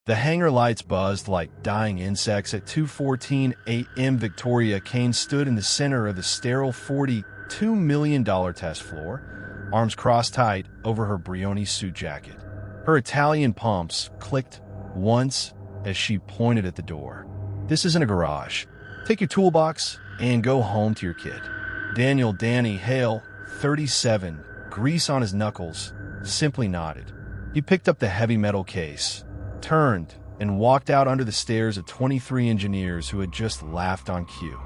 The hangar lights buzzed like dying insects. At 2:14 a.m., Victoria Kane stood in the center of the sterile $42 million test floor, arms crossed tight over her Brioni suit jacket. Her Italian pumps clicked once as she pointed at the door. "This isn't a garage. Take your toolbox and go home to your kid." Danny Hale, 37, grease on his knuckles, simply nodded. He picked up the heavy metal case, turned, and walked out under the stares of 23 engineers who had just laughed on cue.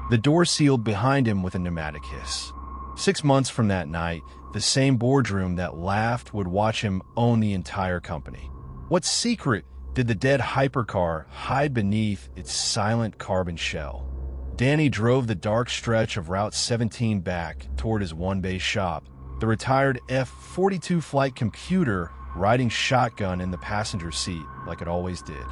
The door sealed behind him with a pneumatic hiss. 6 months from that night, the same boardroom that laughed would watch him own the entire company. What secret did the dead hypercar hide beneath its silent carbon shell? Danny drove the dark stretch of Route 17 back toward his one-bay shop, the retired F-42 flight computer riding shotgun in the passenger seat like it always did.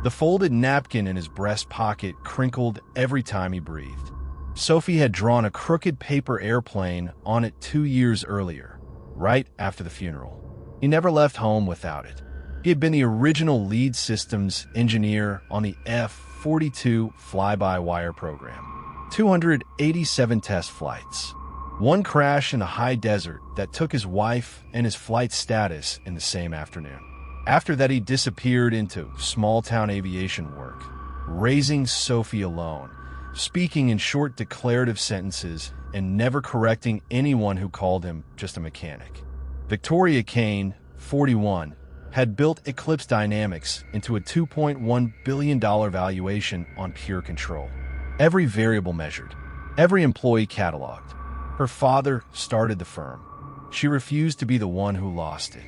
The folded napkin in his breast pocket crinkled every time he breathed. Sophie had drawn a crooked paper airplane on it 2 years earlier, right after the funeral. He never left home without it. He had been the original lead systems engineer on the F-42 fly-by-wire program. 287 test flights. One crash in the high desert that took his wife and his flight status in the same afternoon. After that, he disappeared into small-town aviation work, raising Sophie alone, speaking in short declarative sentences and never correcting anyone who called him just a mechanic. Victoria Kane, 41, had built Eclipse Dynamics into a $2.1 billion valuation on pure control. Every variable measured, every employee cataloged. Her father started the firm. She refused to be the one who lost it.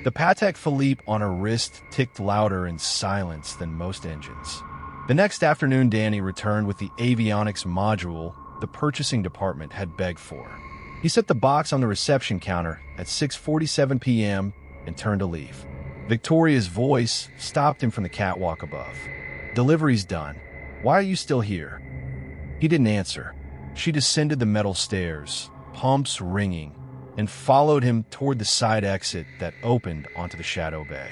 The Patek Philippe on her wrist ticked louder in silence than most engines. The next afternoon, Danny returned with the avionics module the purchasing department had begged for. He set the box on the reception counter at 6:47 p.m. and turned to leave. Victoria's voice stopped him from the catwalk above. "Delivery's done. Why are you still here?" He didn't answer. She descended the metal stairs, pumps ringing, and followed him toward the side exit that opened onto the shadow bay.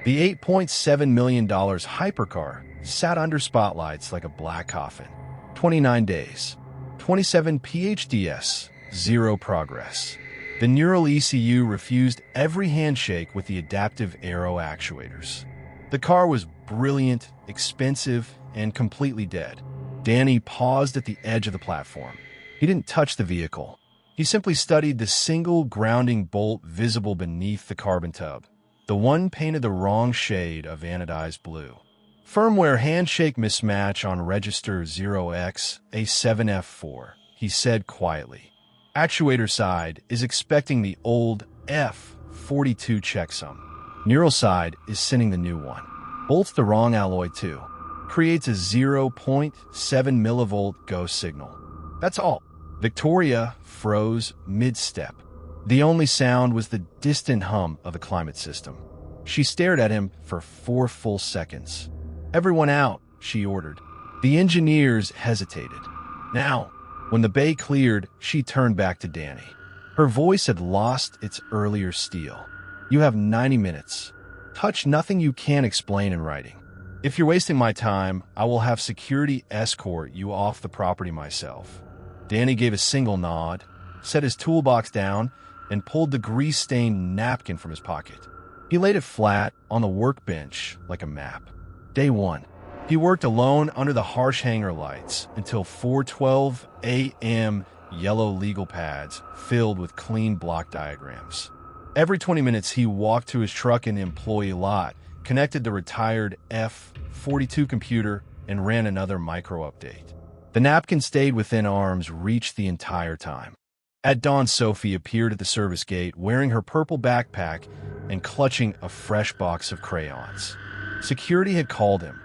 The $8.7 million hypercar sat under spotlights like a black coffin. 29 days, 27 PhDs, 0 progress. The neural ECU refused every handshake with the adaptive aero actuators. The car was brilliant, expensive, and completely dead. Danny paused at the edge of the platform. He didn't touch the vehicle. He simply studied the single grounding bolt visible beneath the carbon tub, the one painted the wrong shade of anodized blue. "Firmware handshake mismatch on register 0xA7F4, he said quietly. "Actuator side is expecting the old F42 checksum. Neural side is sending the new one. Bolts the wrong alloy too. Creates a 0.7 millivolt ghost signal. That's all." Victoria froze mid-step. The only sound was the distant hum of the climate system. She stared at him for 4 full seconds. "Everyone out," she ordered. The engineers hesitated. "Now." When the bay cleared, she turned back to Danny. Her voice had lost its earlier steel. "You have 90 minutes. Touch nothing you can't explain in writing. If you're wasting my time, I will have security escort you off the property myself." Danny gave a single nod, set his toolbox down, and pulled the grease-stained napkin from his pocket. He laid it flat on the workbench like a map. Day 1. He worked alone under the harsh hangar lights until 4:12 a.m. Yellow legal pads filled with clean block diagrams. Every 20 minutes, he walked to his truck in the employee lot, connected the retired F-42 computer, and ran another micro-update. The napkin stayed within arm's reach the entire time. At dawn, Sophie appeared at the service gate wearing her purple backpack and clutching a fresh box of crayons. Security had called him.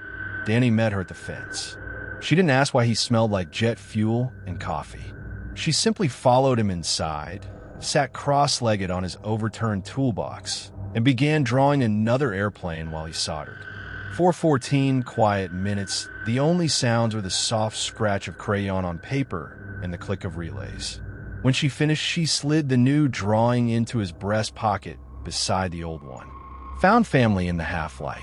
Danny met her at the fence. She didn't ask why he smelled like jet fuel and coffee. She simply followed him inside, sat cross-legged on his overturned toolbox, and began drawing another airplane while he soldered. 4:14 quiet minutes, the only sounds were the soft scratch of crayon on paper and the click of relays. When she finished, she slid the new drawing into his breast pocket beside the old one. "Found family in the half-light.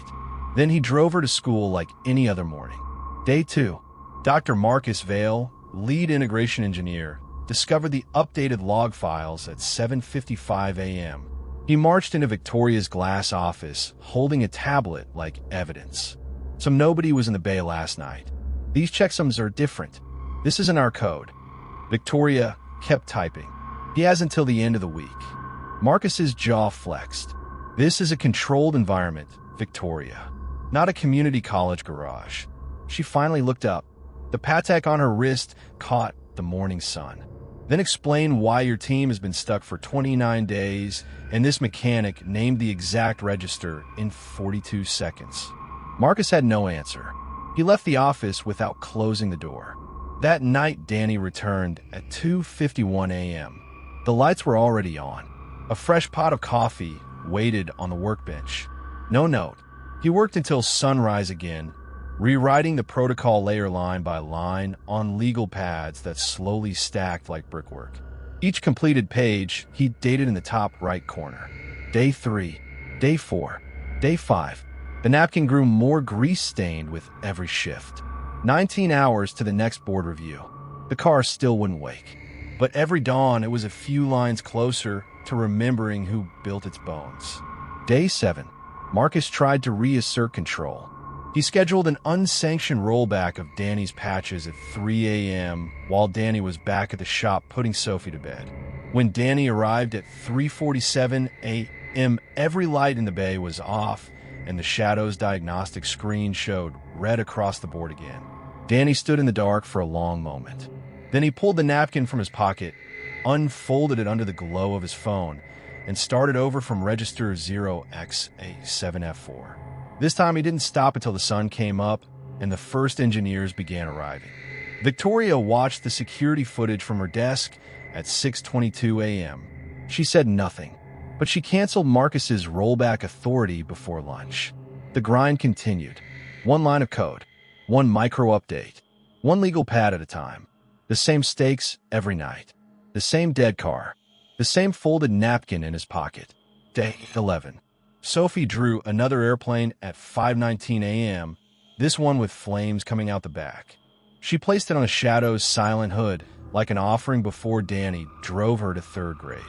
Then he drove her to school like any other morning. Day 2. Dr. Marcus Vale, lead integration engineer, discovered the updated log files at 7:55 a.m. He marched into Victoria's glass office, holding a tablet like evidence. So nobody was in the bay last night. These checksums are different. This isn't our code. Victoria kept typing. He has until the end of the week. Marcus's jaw flexed. This is a controlled environment, Victoria, not a community college garage. She finally looked up. The Patek on her wrist caught the morning sun. Then explain why your team has been stuck for 29 days, and this mechanic named the exact register in 42 seconds. Marcus had no answer. He left the office without closing the door. That night, Danny returned at 2:51 a.m. The lights were already on. A fresh pot of coffee waited on the workbench. No note. He worked until sunrise again, rewriting the protocol layer line by line on legal pads that slowly stacked like brickwork. Each completed page he dated in the top right corner. Day 3, Day 4, Day 5. The napkin grew more grease-stained with every shift. 19 hours to the next board review. The car still wouldn't wake. But every dawn, it was a few lines closer to remembering who built its bones. Day 7. Marcus tried to reassert control. He scheduled an unsanctioned rollback of Danny's patches at 3 a.m. while Danny was back at the shop putting Sophie to bed. When Danny arrived at 3:47 a.m., every light in the bay was off, and the Shadow's diagnostic screen showed red across the board again. Danny stood in the dark for a long moment. Then he pulled the napkin from his pocket, unfolded it under the glow of his phone, and started over from register 0x7F4. This time he didn't stop until the sun came up and the first engineers began arriving. Victoria watched the security footage from her desk at 6:22 a.m. She said nothing, but she canceled Marcus's rollback authority before lunch. The grind continued. One line of code, one micro update, one legal pad at a time. The same stakes every night. The same dead car. The same folded napkin in his pocket. Day 11. Sophie drew another airplane at 5:19 a.m., this one with flames coming out the back. She placed it on a Shadow's silent hood, like an offering before Danny drove her to 3rd grade.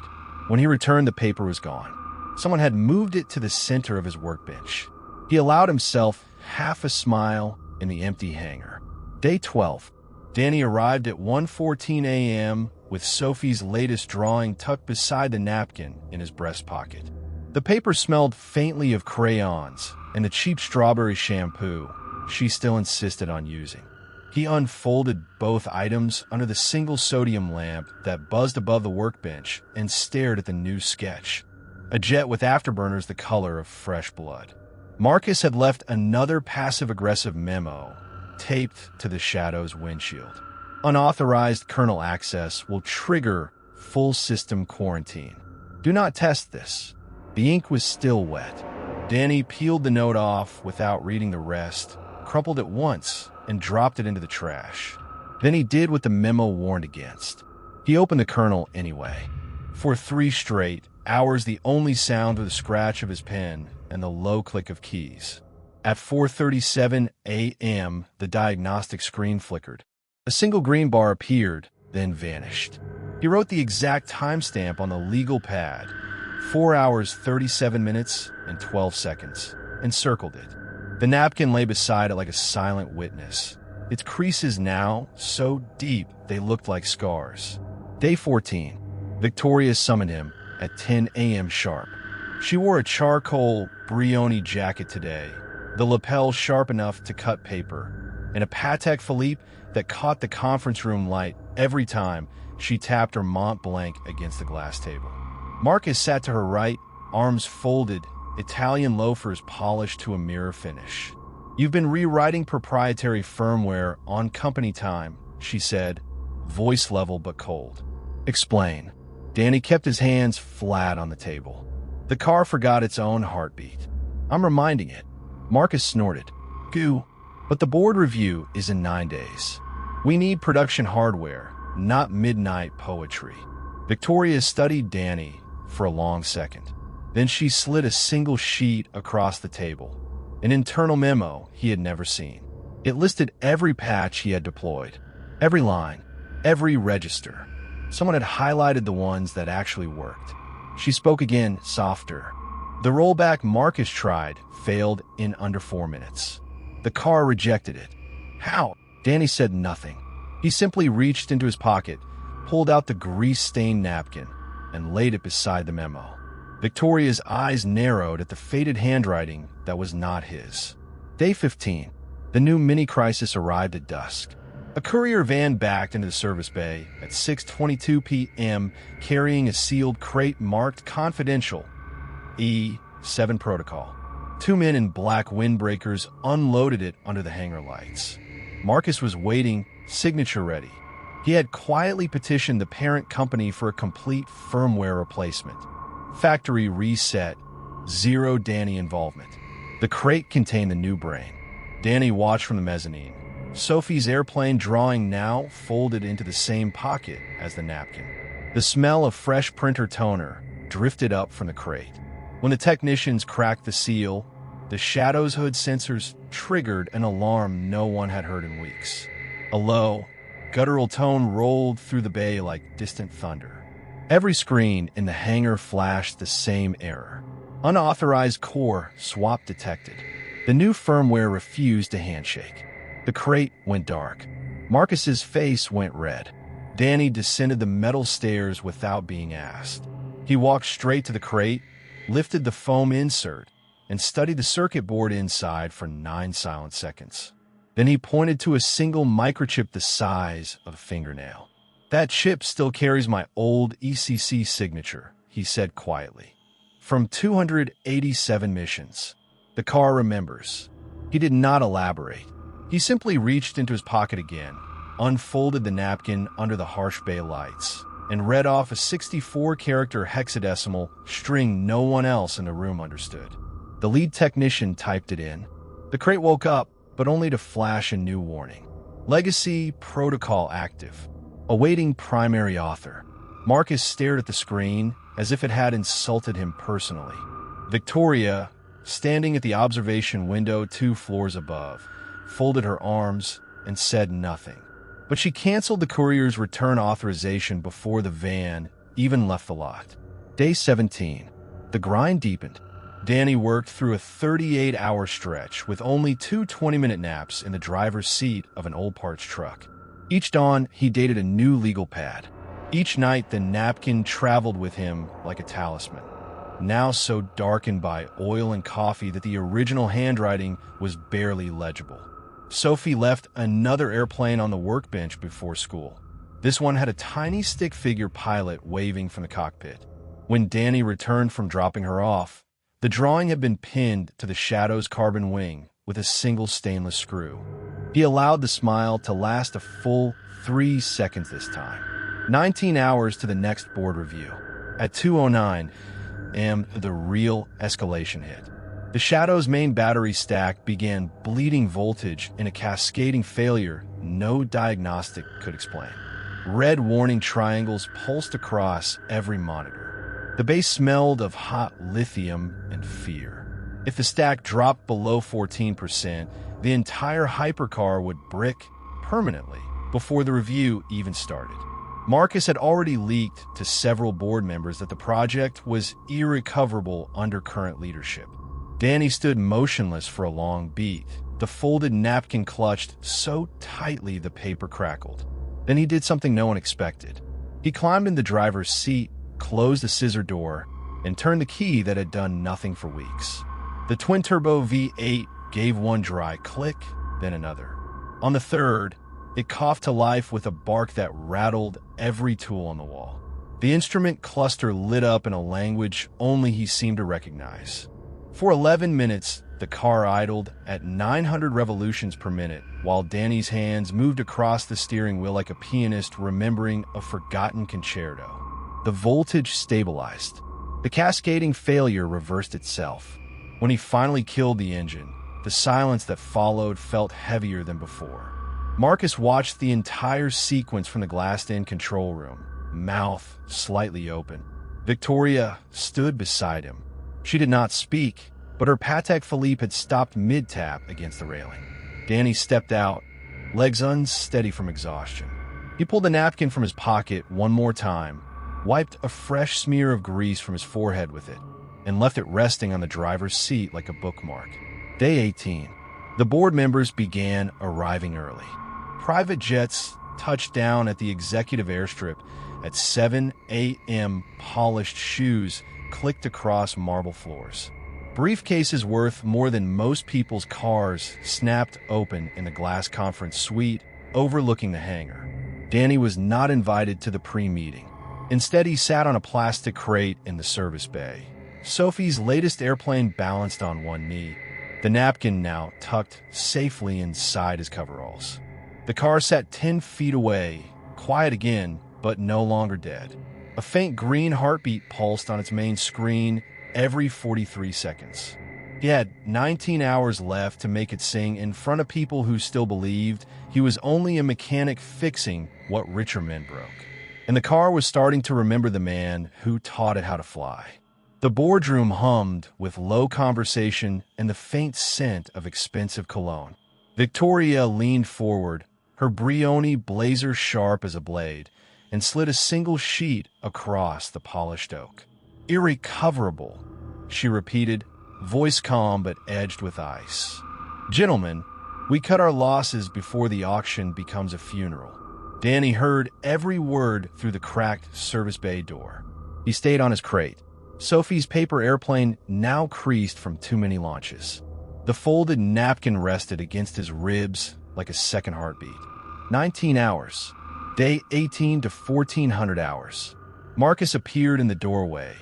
When he returned, the paper was gone. Someone had moved it to the center of his workbench. He allowed himself half a smile in the empty hangar. Day 12. Danny arrived at 1:14 a.m. with Sophie's latest drawing tucked beside the napkin in his breast pocket. The paper smelled faintly of crayons and the cheap strawberry shampoo she still insisted on using. He unfolded both items under the single sodium lamp that buzzed above the workbench and stared at the new sketch, a jet with afterburners the color of fresh blood. Marcus had left another passive-aggressive memo taped to the Shadow's windshield. Unauthorized kernel access will trigger full system quarantine. Do not test this. The ink was still wet. Danny peeled the note off without reading the rest, crumpled it once, and dropped it into the trash. Then he did what the memo warned against. He opened the kernel anyway. For 3 straight hours, the only sound was the scratch of his pen and the low click of keys. At 4:37 a.m., the diagnostic screen flickered. A single green bar appeared, then vanished. He wrote the exact timestamp on the legal pad, 4 hours, 37 minutes, and 12 seconds, and circled it. The napkin lay beside it like a silent witness. Its creases now so deep they looked like scars. Day 14. Victoria summoned him at 10 a.m. sharp. She wore a charcoal Brioni jacket today, the lapel sharp enough to cut paper, and a Patek Philippe that caught the conference room light every time she tapped her Mont Blanc against the glass table. Marcus sat to her right, arms folded, Italian loafers polished to a mirror finish. "You've been rewriting proprietary firmware on company time," she said, voice level but cold. "Explain." Danny kept his hands flat on the table. The car forgot its own heartbeat. "I'm reminding it." Marcus snorted. "Goo, but the board review is in 9 days. We need production hardware, not midnight poetry." Victoria studied Danny for a long second. Then she slid a single sheet across the table. an internal memo he had never seen. It listed every patch he had deployed, every line, every register. Someone had highlighted the ones that actually worked. She spoke again, softer. The rollback Marcus tried failed in under 4 minutes. The car rejected it. How? Danny said nothing. He simply reached into his pocket, pulled out the grease-stained napkin, and laid it beside the memo. Victoria's eyes narrowed at the faded handwriting that was not his. Day 15. The new mini-crisis arrived at dusk. A courier van backed into the service bay at 6:22 p.m. carrying a sealed crate marked confidential. E7 protocol. 2 men in black windbreakers unloaded it under the hangar lights. Marcus was waiting, signature ready. He had quietly petitioned the parent company for a complete firmware replacement. Factory reset, zero Danny involvement. The crate contained the new brain. Danny watched from the mezzanine. Sophie's airplane drawing now folded into the same pocket as the napkin. The smell of fresh printer toner drifted up from the crate. When the technicians cracked the seal, the Shadow's hood sensors triggered an alarm no one had heard in weeks. A low, guttural tone rolled through the bay like distant thunder. Every screen in the hangar flashed the same error. Unauthorized core swap detected. The new firmware refused to handshake. The crate went dark. Marcus's face went red. Danny descended the metal stairs without being asked. He walked straight to the crate, lifted the foam insert, and studied the circuit board inside for 9 silent seconds. Then he pointed to a single microchip the size of a fingernail. "That chip still carries my old ECC signature," he said quietly. "From 287 missions. The car remembers." He did not elaborate. He simply reached into his pocket again, unfolded the napkin under the harsh bay lights, and read off a 64-character hexadecimal string no one else in the room understood. The lead technician typed it in. The crate woke up, but only to flash a new warning. Legacy protocol active. Awaiting primary author. Marcus stared at the screen as if it had insulted him personally. Victoria, standing at the observation window 2 floors above, folded her arms and said nothing. But she canceled the courier's return authorization before the van even left the lot. Day 17. The grind deepened. Danny worked through a 38-hour stretch with only 2 20-minute naps in the driver's seat of an old parts truck. Each dawn, he dated a new legal pad. Each night, the napkin traveled with him like a talisman, now so darkened by oil and coffee that the original handwriting was barely legible. Sophie left another airplane on the workbench before school. This one had a tiny stick figure pilot waving from the cockpit. When Danny returned from dropping her off, the drawing had been pinned to the Shadow's carbon wing with a single stainless screw. He allowed the smile to last a full 3 seconds this time. 19 hours to the next board review. At 2:09 a.m., the real escalation hit. The Shadow's main battery stack began bleeding voltage in a cascading failure no diagnostic could explain. Red warning triangles pulsed across every monitor. The base smelled of hot lithium and fear. If the stack dropped below 14%, the entire hypercar would brick permanently before the review even started. Marcus had already leaked to several board members that the project was irrecoverable under current leadership. Danny stood motionless for a long beat, the folded napkin clutched so tightly the paper crackled. Then he did something no one expected. He climbed in the driver's seat, closed the scissor door, and turned the key that had done nothing for weeks. The twin-turbo V8 gave one dry click, then another. On the third, it coughed to life with a bark that rattled every tool on the wall. The instrument cluster lit up in a language only he seemed to recognize. For 11 minutes, the car idled at 900 revolutions per minute, while Danny's hands moved across the steering wheel like a pianist remembering a forgotten concerto. The voltage stabilized. The cascading failure reversed itself. When he finally killed the engine, the silence that followed felt heavier than before. Marcus watched the entire sequence from the glassed-in control room, mouth slightly open. Victoria stood beside him. She did not speak, but her Patek Philippe had stopped mid-tap against the railing. Danny stepped out, legs unsteady from exhaustion. He pulled the napkin from his pocket one more time, wiped a fresh smear of grease from his forehead with it, and left it resting on the driver's seat like a bookmark. Day 18. The board members began arriving early. Private jets touched down at the executive airstrip at 7 a.m. Polished shoes clicked across marble floors. Briefcases worth more than most people's cars snapped open in the glass conference suite overlooking the hangar. Danny was not invited to the pre-meeting. Instead, he sat on a plastic crate in the service bay. Sophie's latest airplane balanced on one knee, the napkin now tucked safely inside his coveralls. The car sat 10 feet away, quiet again, but no longer dead. A faint green heartbeat pulsed on its main screen every 43 seconds. He had 19 hours left to make it sing in front of people who still believed he was only a mechanic fixing what richer men broke. And the car was starting to remember the man who taught it how to fly. The boardroom hummed with low conversation and the faint scent of expensive cologne. Victoria leaned forward, her Brioni blazer sharp as a blade, and slid a single sheet across the polished oak. "Irrecoverable," she repeated, voice calm but edged with ice. "Gentlemen, we cut our losses before the auction becomes a funeral." Danny heard every word through the cracked service bay door. He stayed on his crate. Sophie's paper airplane now creased from too many launches. The folded napkin rested against his ribs like a second heartbeat. 19 hours. Day 18 to 1400 hours. Marcus appeared in the doorway.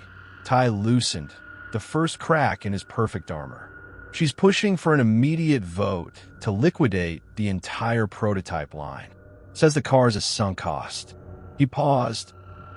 Tie loosened, the first crack in his perfect armor. "She's pushing for an immediate vote to liquidate the entire prototype line. Says the car's a sunk cost." He paused,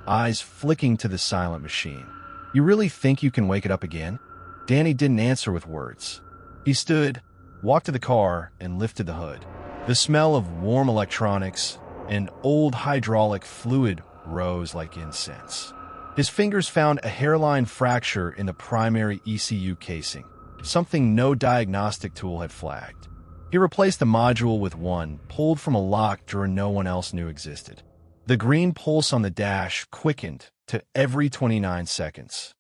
eyes flicking to the silent machine. "You really think you can wake it up again?" Danny didn't answer with words. He stood, walked to the car, and lifted the hood. The smell of warm electronics and old hydraulic fluid rose like incense. His fingers found a hairline fracture in the primary ECU casing, something no diagnostic tool had flagged. He replaced the module with one, pulled from a lock drawer no one else knew existed. The green pulse on the dash quickened to every 29 seconds.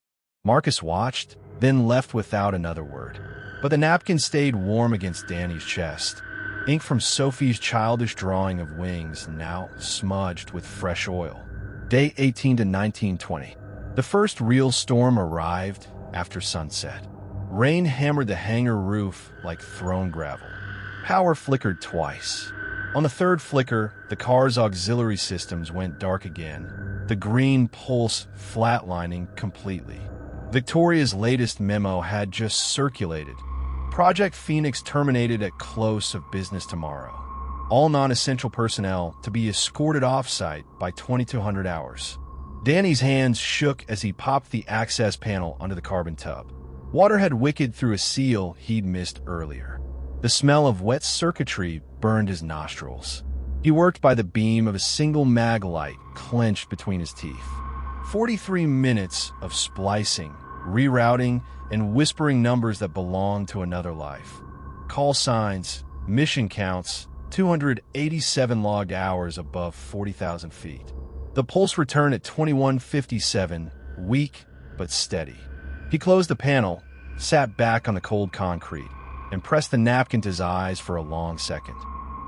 Marcus watched, then left without another word. But the napkin stayed warm against Danny's chest. Ink from Sophie's childish drawing of wings now smudged with fresh oil. Day 18 to 1920. The first real storm arrived after sunset. Rain hammered the hangar roof like thrown gravel. Power flickered twice. On the third flicker, the car's auxiliary systems went dark again, the green pulse flatlining completely. Victoria's latest memo had just circulated. Project Phoenix terminated at close of business tomorrow. All non-essential personnel to be escorted off-site by 2200 hours. Danny's hands shook as he popped the access panel onto the carbon tub. Water had wicked through a seal he'd missed earlier. The smell of wet circuitry burned his nostrils. He worked by the beam of a single mag light clenched between his teeth. 43 minutes of splicing, rerouting, and whispering numbers that belonged to another life. Call signs, mission counts, 287 logged hours above 40,000 feet. The pulse returned at 21:57, weak but steady. He closed the panel, sat back on the cold concrete, and pressed the napkin to his eyes for a long second.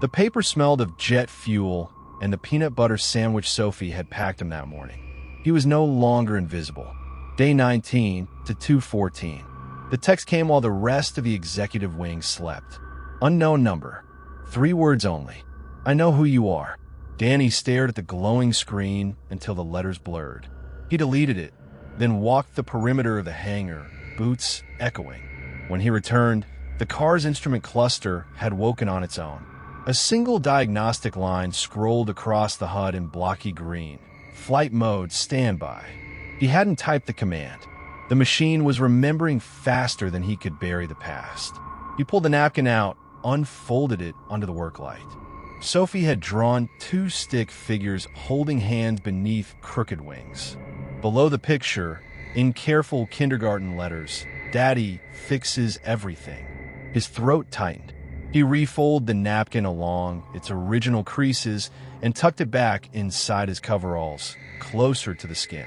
The paper smelled of jet fuel and the peanut butter sandwich Sophie had packed him that morning. He was no longer invisible. Day 19 to 214. The text came while the rest of the executive wing slept. Unknown number. 3 words only. "I know who you are." Danny stared at the glowing screen until the letters blurred. He deleted it, then walked the perimeter of the hangar, boots echoing. When he returned, the car's instrument cluster had woken on its own. A single diagnostic line scrolled across the HUD in blocky green. Flight mode standby. He hadn't typed the command. The machine was remembering faster than he could bury the past. He pulled the napkin out, unfolded it onto the work light. Sophie had drawn 2 stick figures holding hands beneath crooked wings. Below the picture, in careful kindergarten letters, Daddy fixes everything. His throat tightened. He refolded the napkin along its original creases and tucked it back inside his coveralls, closer to the skin.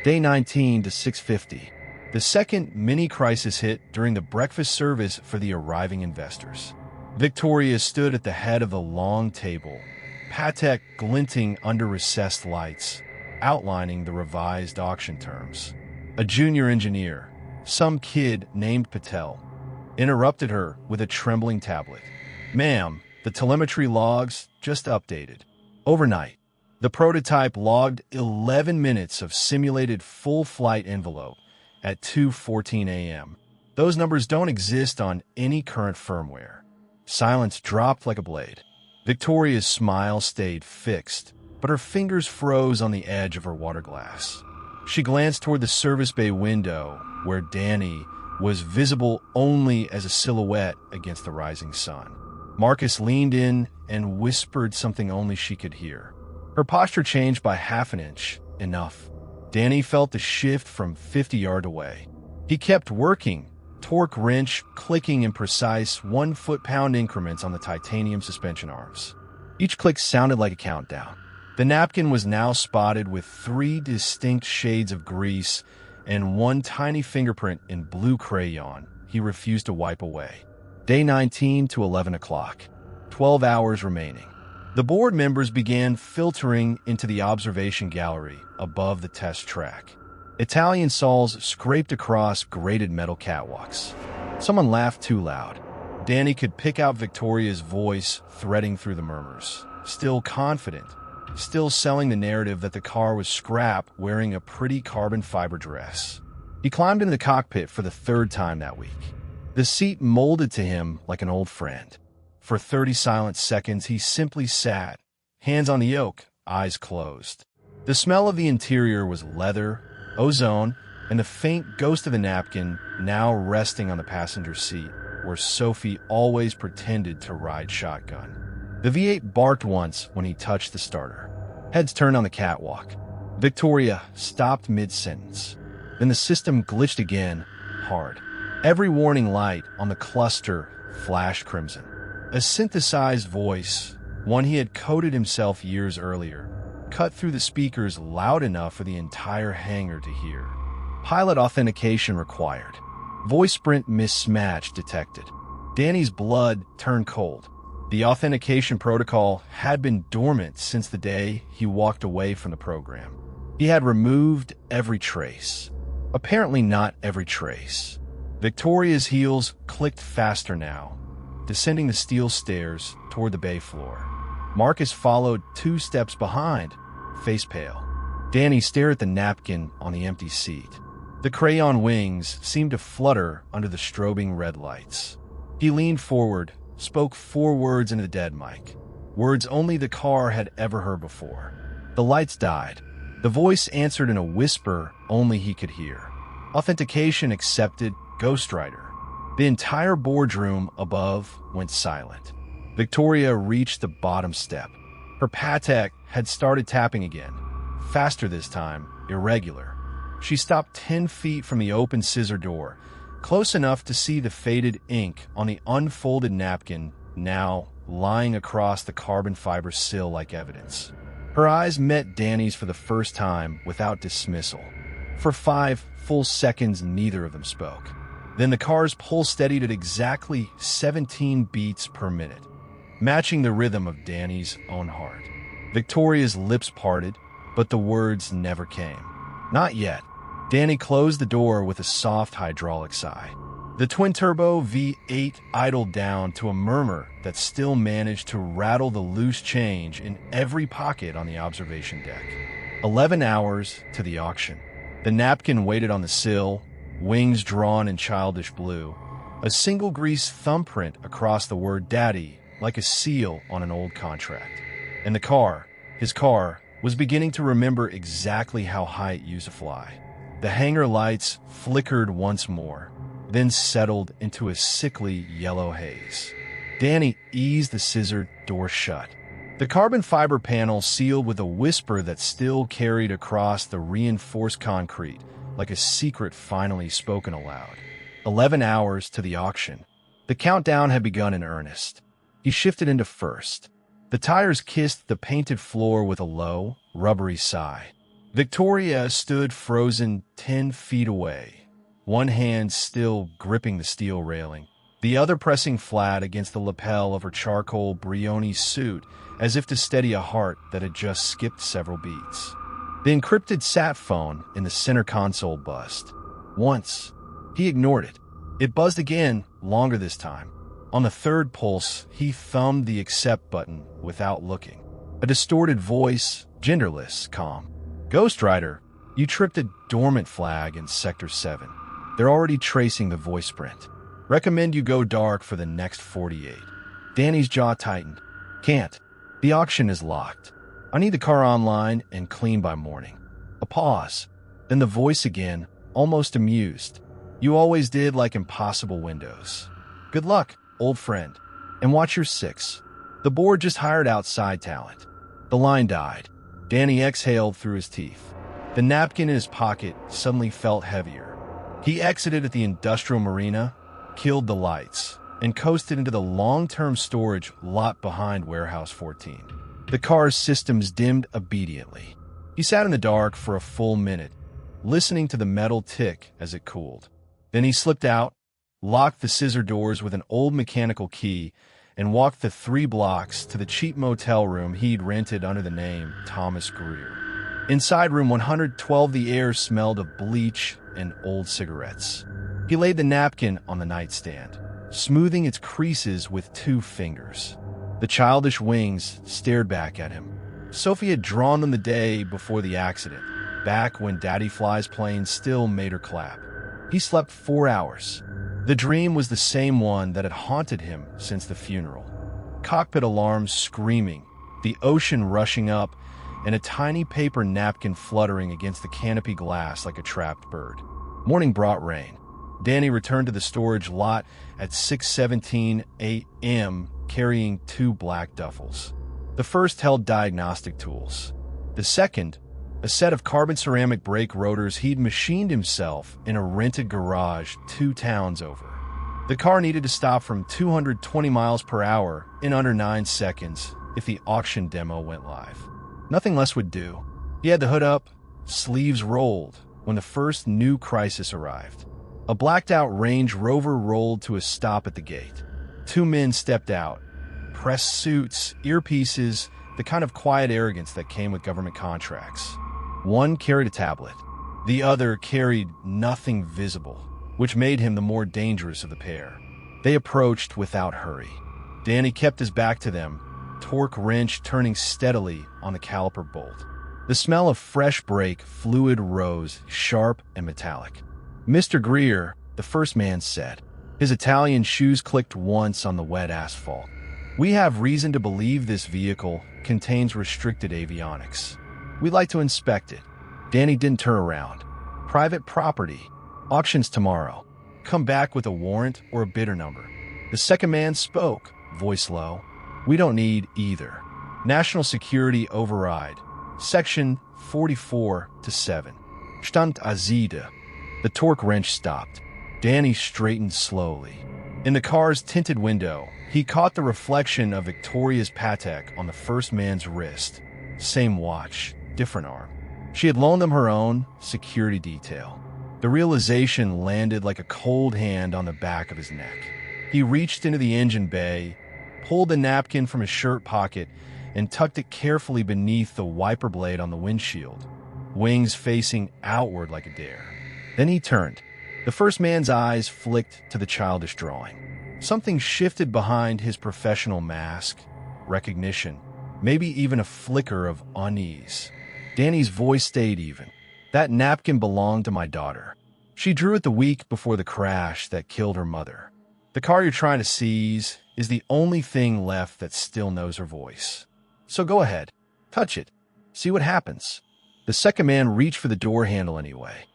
Day 19 to 6:50. The second mini-crisis hit during the breakfast service for the arriving investors. Victoria stood at the head of the long table, Patek glinting under recessed lights, outlining the revised auction terms. A junior engineer, some kid named Patel, interrupted her with a trembling tablet. "Ma'am, the telemetry logs just updated. Overnight, the prototype logged 11 minutes of simulated full-flight envelope at 2:14 a.m. Those numbers don't exist on any current firmware." Silence dropped like a blade. Victoria's smile stayed fixed, but her fingers froze on the edge of her water glass. She glanced toward the service bay window, where Danny was visible only as a silhouette against the rising sun. Marcus leaned in and whispered something only she could hear. Her posture changed by half an inch. Enough. Danny felt the shift from 50 yards away. He kept working, torque wrench clicking in precise 1 foot-pound increments on the titanium suspension arms. Each click sounded like a countdown. The napkin was now spotted with 3 distinct shades of grease and 1 tiny fingerprint in blue crayon he refused to wipe away. Day 19 to 11 o'clock. 12 hours remaining. The board members began filtering into the observation gallery above the test track. Italian saws scraped across grated metal catwalks. Someone laughed too loud. Danny could pick out Victoria's voice threading through the murmurs. Still confident, still selling the narrative that the car was scrap wearing a pretty carbon fiber dress. He climbed into the cockpit for the 3rd time that week. The seat molded to him like an old friend. For 30 silent seconds, he simply sat, hands on the yoke, eyes closed. The smell of the interior was leather, ozone, and the faint ghost of the napkin now resting on the passenger seat, where Sophie always pretended to ride shotgun. The V8 barked once when he touched the starter. Heads turned on the catwalk. Victoria stopped mid-sentence. Then the system glitched again, hard. Every warning light on the cluster flashed crimson. A synthesized voice, one he had coded himself years earlier, cut through the speakers loud enough for the entire hangar to hear. Pilot authentication required. Voice print mismatch detected. Danny's blood turned cold. The authentication protocol had been dormant since the day he walked away from the program. He had removed every trace. Apparently not every trace. Victoria's heels clicked faster now, descending the steel stairs toward the bay floor. Marcus followed 2 steps behind, face pale. Danny stared at the napkin on the empty seat. The crayon wings seemed to flutter under the strobing red lights. He leaned forward, spoke 4 words into the dead mic, words only the car had ever heard before. The lights died. The voice answered in a whisper only he could hear. Authentication accepted, Ghostwriter. The entire boardroom above went silent. Victoria reached the bottom step. Her Patek had started tapping again. Faster this time, irregular. She stopped 10 feet from the open scissor door, close enough to see the faded ink on the unfolded napkin now lying across the carbon fiber sill like evidence. Her eyes met Danny's for the first time without dismissal. For 5 full seconds, neither of them spoke. Then the car's pulse steadied at exactly 17 beats per minute, matching the rhythm of Danny's own heart. Victoria's lips parted, but the words never came. Not yet. Danny closed the door with a soft hydraulic sigh. The twin-turbo V8 idled down to a murmur that still managed to rattle the loose change in every pocket on the observation deck. 11 hours to the auction. The napkin waited on the sill, wings drawn in childish blue, a single grease thumbprint across the word Daddy like a seal on an old contract. And the car, his car, was beginning to remember exactly how high it used to fly. The hangar lights flickered once more, then settled into a sickly yellow haze. Danny eased the scissor door shut. The carbon fiber panel sealed with a whisper that still carried across the reinforced concrete like a secret finally spoken aloud. 11 hours to the auction. The countdown had begun in earnest. He shifted into first. The tires kissed the painted floor with a low, rubbery sigh. Victoria stood frozen 10 feet away, one hand still gripping the steel railing, the other pressing flat against the lapel of her charcoal Brioni suit as if to steady a heart that had just skipped several beats. The encrypted sat phone in the center console buzzed. Once. He ignored it. It buzzed again, longer this time. On the third pulse, he thumbed the accept button without looking. A distorted voice, genderless, calm. Ghost Rider, you tripped a dormant flag in Sector 7. They're already tracing the voice print. Recommend you go dark for the next 48. Danny's jaw tightened. Can't. The auction is locked. I need the car online and clean by morning. A pause. Then the voice again, almost amused. You always did like impossible windows. Good luck, old friend. And watch your 6. The board just hired outside talent. The line died. Danny exhaled through his teeth. The napkin in his pocket suddenly felt heavier. He exited at the industrial marina, killed the lights, and coasted into the long-term storage lot behind Warehouse 14. The car's systems dimmed obediently. He sat in the dark for a full minute, listening to the metal tick as it cooled. Then he slipped out, locked the scissor doors with an old mechanical key, and walked the 3 blocks to the cheap motel room he'd rented under the name Thomas Greer. Inside room 112, the air smelled of bleach and old cigarettes. He laid the napkin on the nightstand, smoothing its creases with 2 fingers. The childish wings stared back at him. Sophie had drawn them the day before the accident, back when Daddy Fly's plane still made her clap. He slept 4 hours. The dream was the same one that had haunted him since the funeral. Cockpit alarms screaming, the ocean rushing up, and a tiny paper napkin fluttering against the canopy glass like a trapped bird. Morning brought rain. Danny returned to the storage lot at 6:17 a.m. carrying 2 black duffels. The first held diagnostic tools. The second, a set of carbon ceramic brake rotors he'd machined himself in a rented garage 2 towns over. The car needed to stop from 220 miles per hour in under 9 seconds if the auction demo went live. Nothing less would do. He had the hood up, sleeves rolled, when the first new crisis arrived. A blacked-out Range Rover rolled to a stop at the gate. 2 men stepped out. Pressed suits, earpieces, the kind of quiet arrogance that came with government contracts. One carried a tablet. The other carried nothing visible, which made him the more dangerous of the pair. They approached without hurry. Danny kept his back to them, torque wrench turning steadily on the caliper bolt. The smell of fresh brake fluid rose, sharp and metallic. Mr. Greer, the first man said. His Italian shoes clicked once on the wet asphalt. We have reason to believe this vehicle contains restricted avionics. We'd like to inspect it. Danny didn't turn around. Private property. Auctions tomorrow. Come back with a warrant or a bidder number. The second man spoke, voice low. We don't need either. National Security Override. Section 44-7. Stand azide. The torque wrench stopped. Danny straightened slowly. In the car's tinted window, he caught the reflection of Victoria's Patek on the first man's wrist. Same watch, different arm. She had loaned them her own security detail. The realization landed like a cold hand on the back of his neck. He reached into the engine bay, pulled the napkin from his shirt pocket, and tucked it carefully beneath the wiper blade on the windshield, wings facing outward like a dare. Then he turned. The first man's eyes flicked to the childish drawing. Something shifted behind his professional mask. Recognition. Maybe even a flicker of unease. Danny's voice stayed even. That napkin belonged to my daughter. She drew it the week before the crash that killed her mother. The car you're trying to seize is the only thing left that still knows her voice. So go ahead. Touch it. See what happens. The second man reached for the door handle anyway.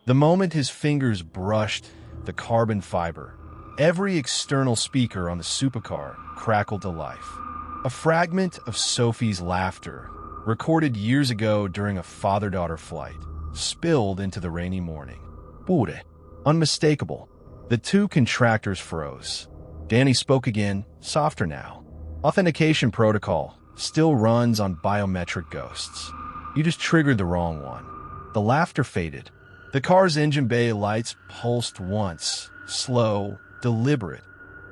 The moment his fingers brushed the carbon fiber, every external speaker on the supercar crackled to life. A fragment of Sophie's laughter, recorded years ago during a father-daughter flight, spilled into the rainy morning. Pure. Unmistakable. The two contractors froze. Danny spoke again, softer now. Authentication protocol still runs on biometric ghosts. You just triggered the wrong one. The laughter faded. The car's engine bay lights pulsed once, slow, deliberate,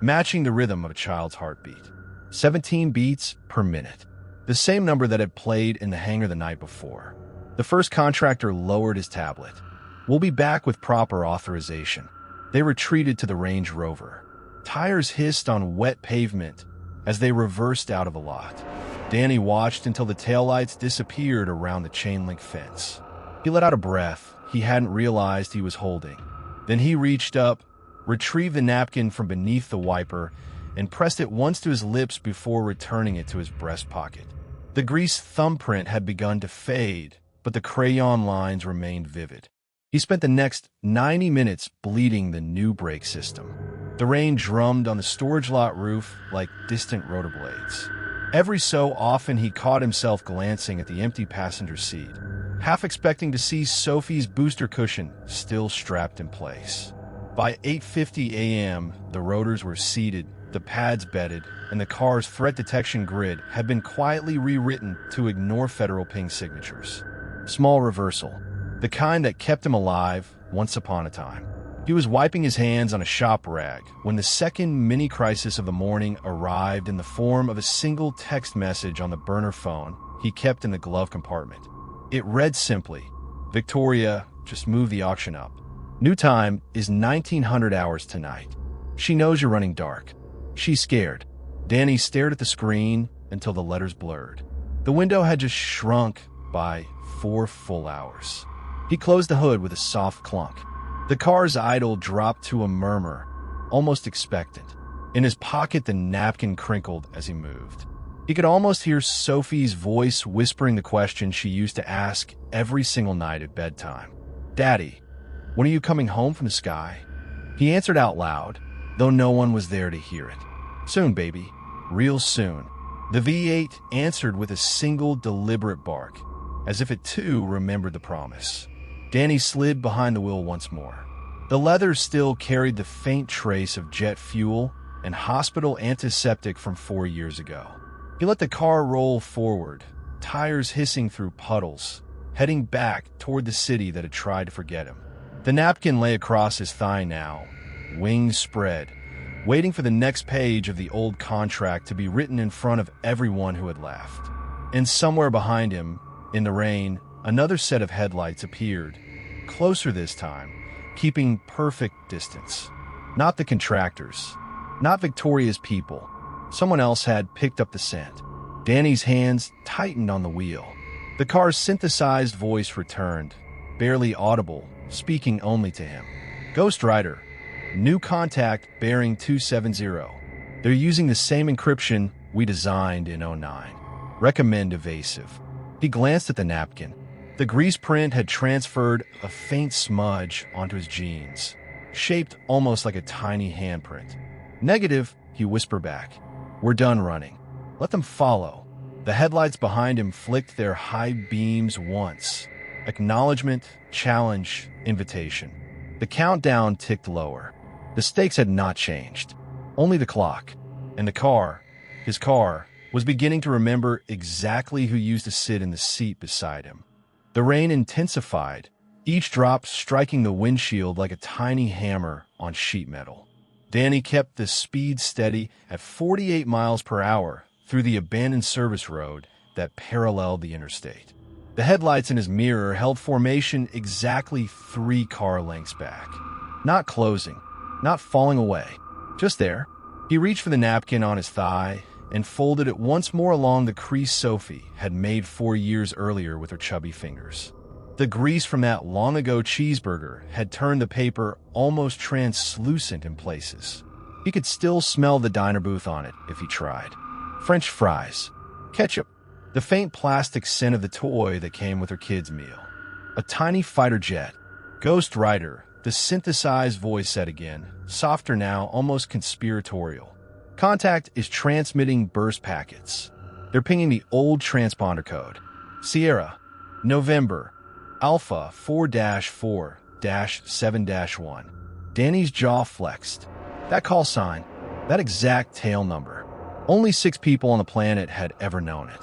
matching the rhythm of a child's heartbeat. 17 beats per minute. The same number that had played in the hangar the night before. The first contractor lowered his tablet. We'll be back with proper authorization. They retreated to the Range Rover. Tires hissed on wet pavement as they reversed out of the lot. Danny watched until the taillights disappeared around the chain-link fence. He let out a breath he hadn't realized he was holding. Then he reached up, retrieved the napkin from beneath the wiper, and pressed it once to his lips before returning it to his breast pocket. The grease thumbprint had begun to fade, but the crayon lines remained vivid. He spent the next 90 minutes bleeding the new brake system. The rain drummed on the storage lot roof like distant rotor blades. Every so often he caught himself glancing at the empty passenger seat, half expecting to see Sophie's booster cushion still strapped in place. By 8:50 a.m., the rotors were seated, the pads bedded, and the car's threat detection grid had been quietly rewritten to ignore federal ping signatures. Small reversal, the kind that kept him alive once upon a time. He was wiping his hands on a shop rag when the second mini-crisis of the morning arrived in the form of a single text message on the burner phone he kept in the glove compartment. It read simply, "Victoria, just move the auction up. New time is 1900 hours tonight. She knows you're running dark." She's scared. Danny stared at the screen until the letters blurred. The window had just shrunk by 4 full hours. He closed the hood with a soft clunk. The car's idle dropped to a murmur, almost expectant. In his pocket, the napkin crinkled as he moved. He could almost hear Sophie's voice whispering the question she used to ask every single night at bedtime. "Daddy, when are you coming home from the sky?" He answered out loud, though no one was there to hear it. "Soon, baby. Real soon." The V8 answered with a single deliberate bark, as if it too remembered the promise. Danny slid behind the wheel once more. The leather still carried the faint trace of jet fuel and hospital antiseptic from 4 years ago. He let the car roll forward, tires hissing through puddles, heading back toward the city that had tried to forget him. The napkin lay across his thigh now, wings spread, waiting for the next page of the old contract to be written in front of everyone who had left. And somewhere behind him, in the rain, another set of headlights appeared, closer this time, keeping perfect distance. Not the contractors, not Victoria's people. Someone else had picked up the scent. Danny's hands tightened on the wheel. The car's synthesized voice returned, barely audible, speaking only to him. "Ghost Rider, new contact bearing 270. They're using the same encryption we designed in '09. Recommend evasive." He glanced at the napkin. The grease print had transferred a faint smudge onto his jeans, shaped almost like a tiny handprint. "Negative," he whispered back. "We're done running. Let them follow." The headlights behind him flicked their high beams once. Acknowledgement, challenge, invitation. The countdown ticked lower. The stakes had not changed. Only the clock. And the car, his car, was beginning to remember exactly who used to sit in the seat beside him. The rain intensified, each drop striking the windshield like a tiny hammer on sheet metal. Danny kept the speed steady at 48 miles per hour through the abandoned service road that paralleled the interstate. The headlights in his mirror held formation exactly 3 car lengths back. Not closing, not falling away, just there. He reached for the napkin on his thigh and folded it once more along the crease Sophie had made 4 years earlier with her chubby fingers. The grease from that long-ago cheeseburger had turned the paper almost translucent in places. He could still smell the diner booth on it if he tried. French fries, ketchup, the faint plastic scent of the toy that came with her kid's meal. A tiny fighter jet. "Ghost Rider," the synthesized voice said again, softer now, almost conspiratorial. "Contact is transmitting burst packets. They're pinging the old transponder code. Sierra, November, Alpha 4-4-7-1. Danny's jaw flexed. That call sign, that exact tail number. Only 6 people on the planet had ever known it.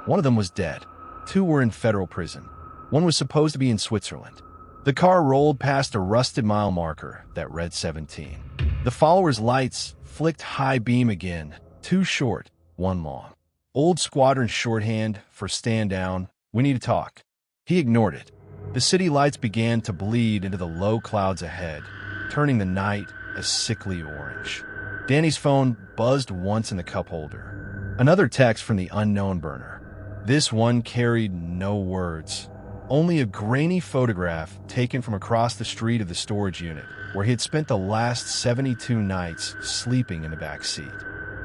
One of them was dead. 2 were in federal prison. 1 was supposed to be in Switzerland. The car rolled past a rusted mile marker that read 17. The follower's lights flicked high beam again. 2 short, 1 long. Old squadron shorthand for stand down, we need to talk. He ignored it. The city lights began to bleed into the low clouds ahead, turning the night a sickly orange. Danny's phone buzzed once in the cup holder. Another text from the unknown burner. This one carried no words, only a grainy photograph taken from across the street of the storage unit, where he had spent the last 72 nights sleeping in the back seat.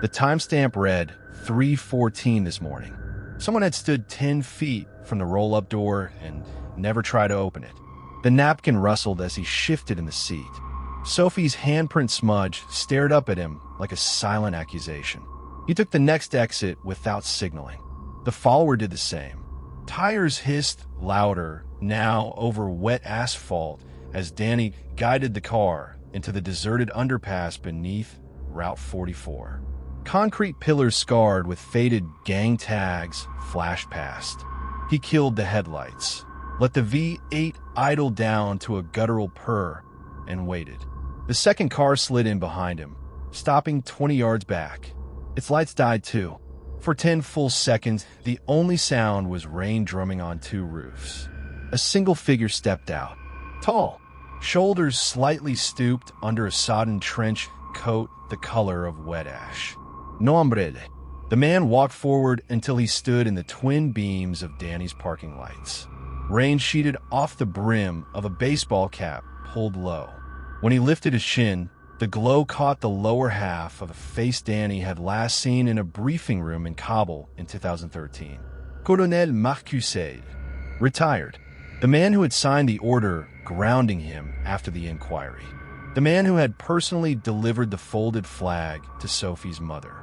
The timestamp read 3:14 this morning. Someone had stood 10 feet from the roll-up door and never tried to open it. The napkin rustled as he shifted in the seat. Sophie's handprint smudge stared up at him like a silent accusation. He took the next exit without signaling. The follower did the same. Tires hissed louder, now over wet asphalt, as Danny guided the car into the deserted underpass beneath Route 44. Concrete pillars scarred with faded gang tags flashed past. He killed the headlights, let the V8 idle down to a guttural purr, and waited. The second car slid in behind him, stopping 20 yards back. Its lights died too. For 10 full seconds, the only sound was rain drumming on 2 roofs. A single figure stepped out. Tall, shoulders slightly stooped under a sodden trench coat the color of wet ash. Narrated. The man walked forward until he stood in the twin beams of Danny's parking lights. Rain sheeted off the brim of a baseball cap pulled low. When he lifted his shin, the glow caught the lower half of a face Danny had last seen in a briefing room in Kabul in 2013. Colonel Marcuse, retired. The man who had signed the order grounding him after the inquiry. The man who had personally delivered the folded flag to Sophie's mother.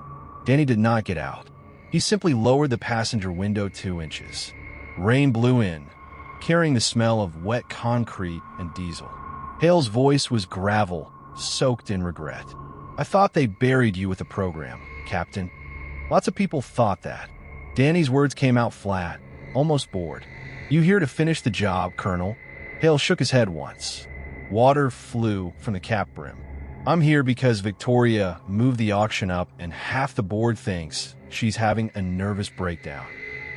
Danny did not get out. He simply lowered the passenger window 2 inches. Rain blew in, carrying the smell of wet concrete and diesel. Hale's voice was gravel, soaked in regret. I thought they buried you with the program, Captain. Lots of people thought that. Danny's words came out flat, almost bored. You here to finish the job, Colonel? Hale shook his head once. Water flew from the cap brim. I'm here because Victoria moved the auction up and half the board thinks she's having a nervous breakdown.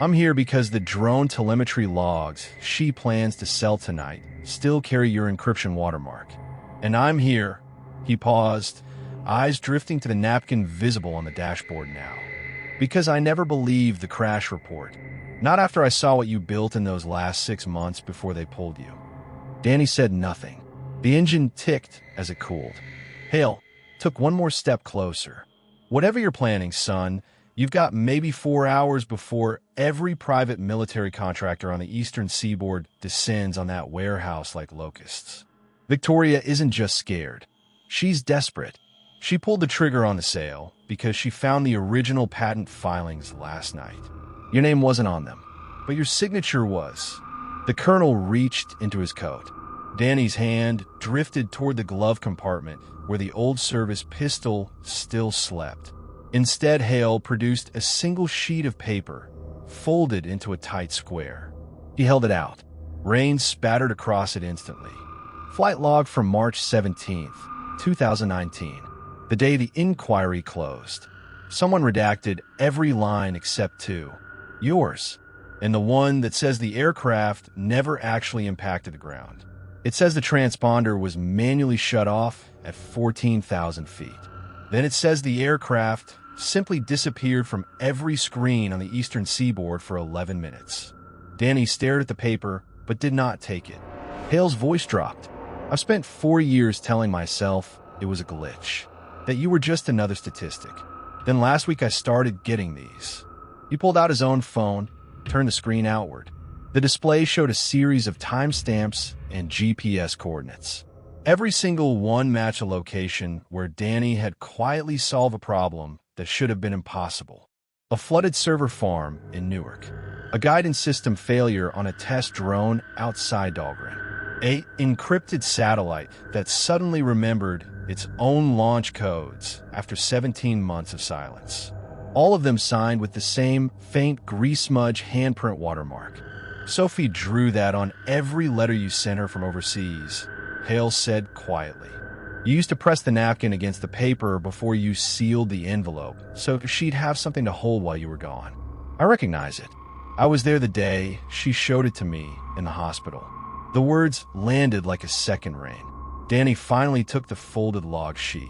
I'm here because the drone telemetry logs she plans to sell tonight still carry your encryption watermark. And I'm here, he paused, eyes drifting to the napkin visible on the dashboard now, because I never believed the crash report. Not after I saw what you built in those last 6 months before they pulled you. Danny said nothing. The engine ticked as it cooled. Hale took one more step closer. Whatever you're planning, son, you've got maybe 4 hours before every private military contractor on the eastern seaboard descends on that warehouse like locusts. Victoria isn't just scared. She's desperate. She pulled the trigger on the sale because she found the original patent filings last night. Your name wasn't on them, but your signature was. The colonel reached into his coat. Danny's hand drifted toward the glove compartment where the old service pistol still slept. Instead, Hale produced a single sheet of paper, folded into a tight square. He held it out. Rain spattered across it instantly. Flight log from March 17th, 2019, the day the inquiry closed. Someone redacted every line except 2. Yours, and the one that says the aircraft never actually impacted the ground. It says the transponder was manually shut off at 14,000 feet. Then it says the aircraft simply disappeared from every screen on the eastern seaboard for 11 minutes. Danny stared at the paper, but did not take it. Hale's voice dropped. I've spent 4 years telling myself it was a glitch, that you were just another statistic. Then last week I started getting these. He pulled out his own phone, turned the screen outward. The display showed a series of timestamps and GPS coordinates. Every single one matched a location where Danny had quietly solved a problem that should have been impossible. A flooded server farm in Newark. A guidance system failure on a test drone outside Dahlgren. An encrypted satellite that suddenly remembered its own launch codes after 17 months of silence. All of them signed with the same faint grease smudge handprint watermark. Sophie drew that on every letter you sent her from overseas, Hale said quietly. You used to press the napkin against the paper before you sealed the envelope, so she'd have something to hold while you were gone. I recognize it. I was there the day she showed it to me in the hospital. The words landed like a second rain. Danny finally took the folded log sheet.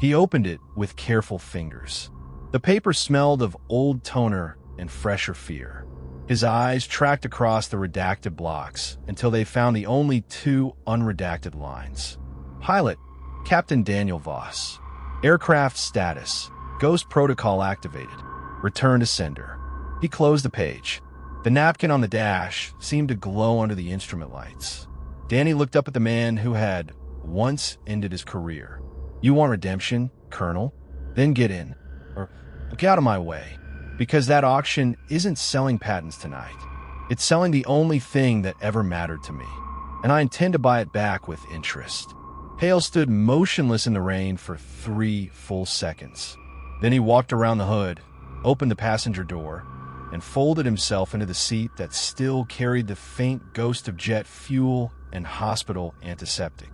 He opened it with careful fingers. The paper smelled of old toner and fresher fear. His eyes tracked across the redacted blocks until they found the only two unredacted lines. Pilot, Captain Daniel Voss. Aircraft status, Ghost protocol activated. Return to sender. He closed the page. The napkin on the dash seemed to glow under the instrument lights. Danny looked up at the man who had once ended his career. You want redemption, Colonel? Then get in. Or get out of my way. Because that auction isn't selling patents tonight. It's selling the only thing that ever mattered to me. And I intend to buy it back with interest. Hale stood motionless in the rain for 3 full seconds. Then he walked around the hood, opened the passenger door, and folded himself into the seat that still carried the faint ghost of jet fuel and hospital antiseptic.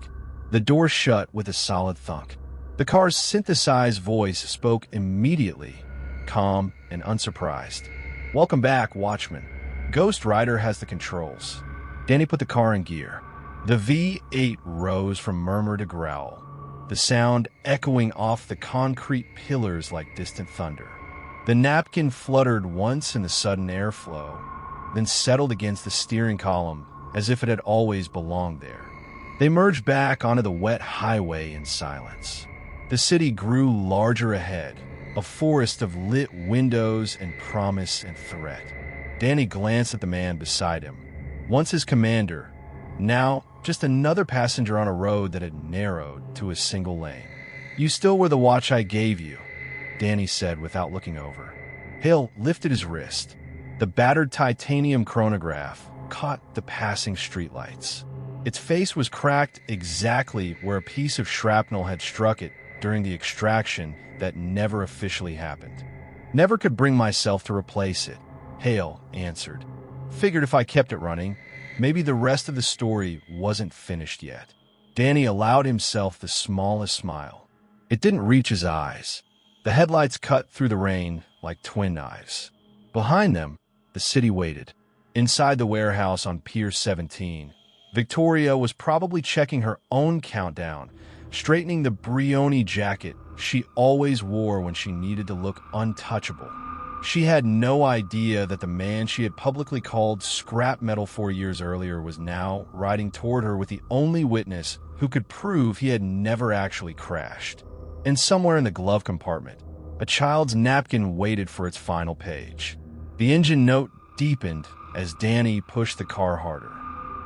The door shut with a solid thunk. The car's synthesized voice spoke immediately, calm and unsurprised. Welcome back, Watchman. Ghost Rider has the controls. Danny put the car in gear. The V8 rose from murmur to growl, the sound echoing off the concrete pillars like distant thunder. The napkin fluttered once in the sudden airflow, then settled against the steering column as if it had always belonged there. They merged back onto the wet highway in silence. The city grew larger ahead, a forest of lit windows and promise and threat. Danny glanced at the man beside him, once his commander, now just another passenger on a road that had narrowed to a single lane. You still wear the watch I gave you, Danny said without looking over. Hale lifted his wrist. The battered titanium chronograph caught the passing streetlights. Its face was cracked exactly where a piece of shrapnel had struck it during the extraction that never officially happened. Never could bring myself to replace it, Hale answered. Figured if I kept it running, maybe the rest of the story wasn't finished yet. Danny allowed himself the smallest smile. It didn't reach his eyes. The headlights cut through the rain like twin knives. Behind them, the city waited. Inside the warehouse on Pier 17, Victoria was probably checking her own countdown, straightening the Brioni jacket she always wore when she needed to look untouchable. She had no idea that the man she had publicly called scrap metal 4 years earlier was now riding toward her with the only witness who could prove he had never actually crashed. And somewhere in the glove compartment, a child's napkin waited for its final page. The engine note deepened as Danny pushed the car harder.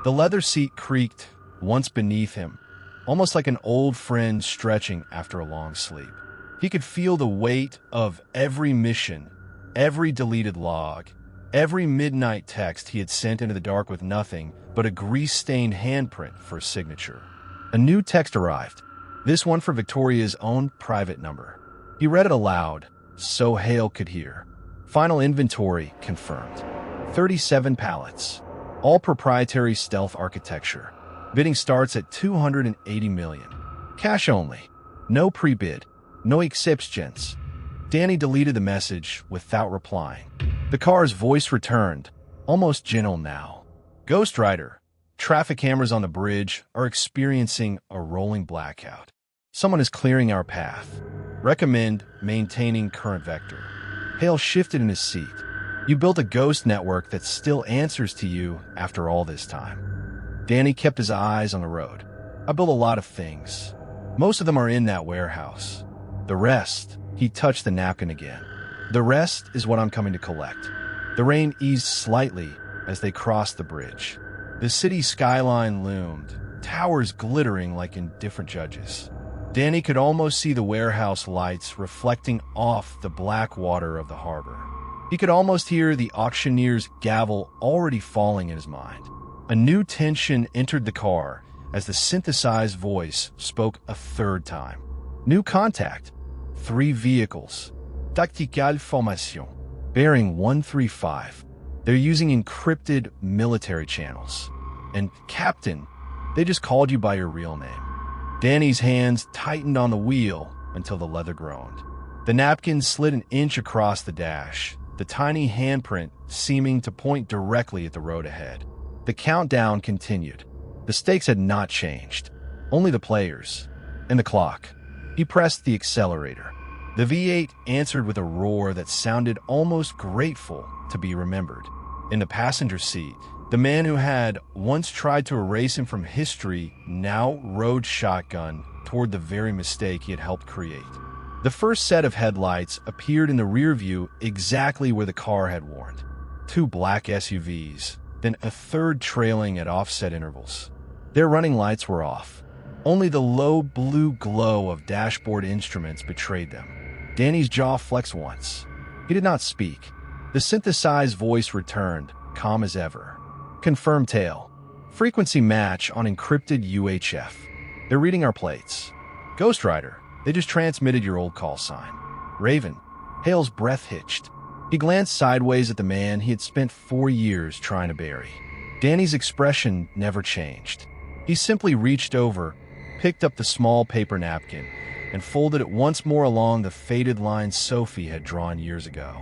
The leather seat creaked once beneath him, almost like an old friend stretching after a long sleep. He could feel the weight of every mission, every deleted log, every midnight text he had sent into the dark with nothing but a grease-stained handprint for a signature. A new text arrived, this one for Victoria's own private number. He read it aloud, so Hale could hear. Final inventory confirmed. 37 pallets. All proprietary stealth architecture. Bidding starts at $280 million. Cash only. No pre-bid. No exceptions. Danny deleted the message without replying. The car's voice returned, almost gentle now. Ghost Rider. Traffic cameras on the bridge are experiencing a rolling blackout. Someone is clearing our path. Recommend maintaining current vector. Hale shifted in his seat. You built a ghost network that still answers to you after all this time. Danny kept his eyes on the road. I built a lot of things. Most of them are in that warehouse. The rest, he touched the napkin again. The rest is what I'm coming to collect. The rain eased slightly as they crossed the bridge. The city skyline loomed, towers glittering like indifferent judges. Danny could almost see the warehouse lights reflecting off the black water of the harbor. He could almost hear the auctioneer's gavel already falling in his mind. A new tension entered the car as the synthesized voice spoke a third time. New contact. 3 vehicles. Tactical formation. Bearing 135. They're using encrypted military channels. And Captain, they just called you by your real name. Danny's hands tightened on the wheel until the leather groaned. The napkin slid an inch across the dash, the tiny handprint seeming to point directly at the road ahead. The countdown continued. The stakes had not changed, only the players and the clock. He pressed the accelerator. The V8 answered with a roar that sounded almost grateful to be remembered. In the passenger seat, the man who had once tried to erase him from history now rode shotgun toward the very mistake he had helped create. The first set of headlights appeared in the rear view exactly where the car had warned. 2 black SUVs, then a third trailing at offset intervals. Their running lights were off. Only the low blue glow of dashboard instruments betrayed them. Danny's jaw flexed once. He did not speak. The synthesized voice returned, calm as ever. Confirm tail. Frequency match on encrypted UHF. They're reading our plates. Ghost Rider, they just transmitted your old call sign. Raven. Hale's breath hitched. He glanced sideways at the man he had spent 4 years trying to bury. Danny's expression never changed. He simply reached over, picked up the small paper napkin, and folded it once more along the faded line Sophie had drawn years ago.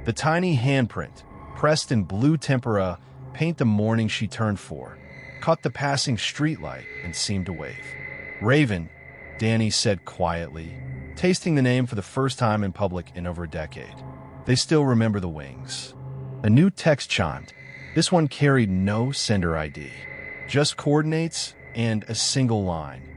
The tiny handprint, pressed in blue tempera, paint the morning she turned 4, caught the passing streetlight and seemed to wave. Raven, Danny said quietly, tasting the name for the first time in public in over a decade. They still remember the wings. A new text chimed. This one carried no sender ID, just coordinates and a single line.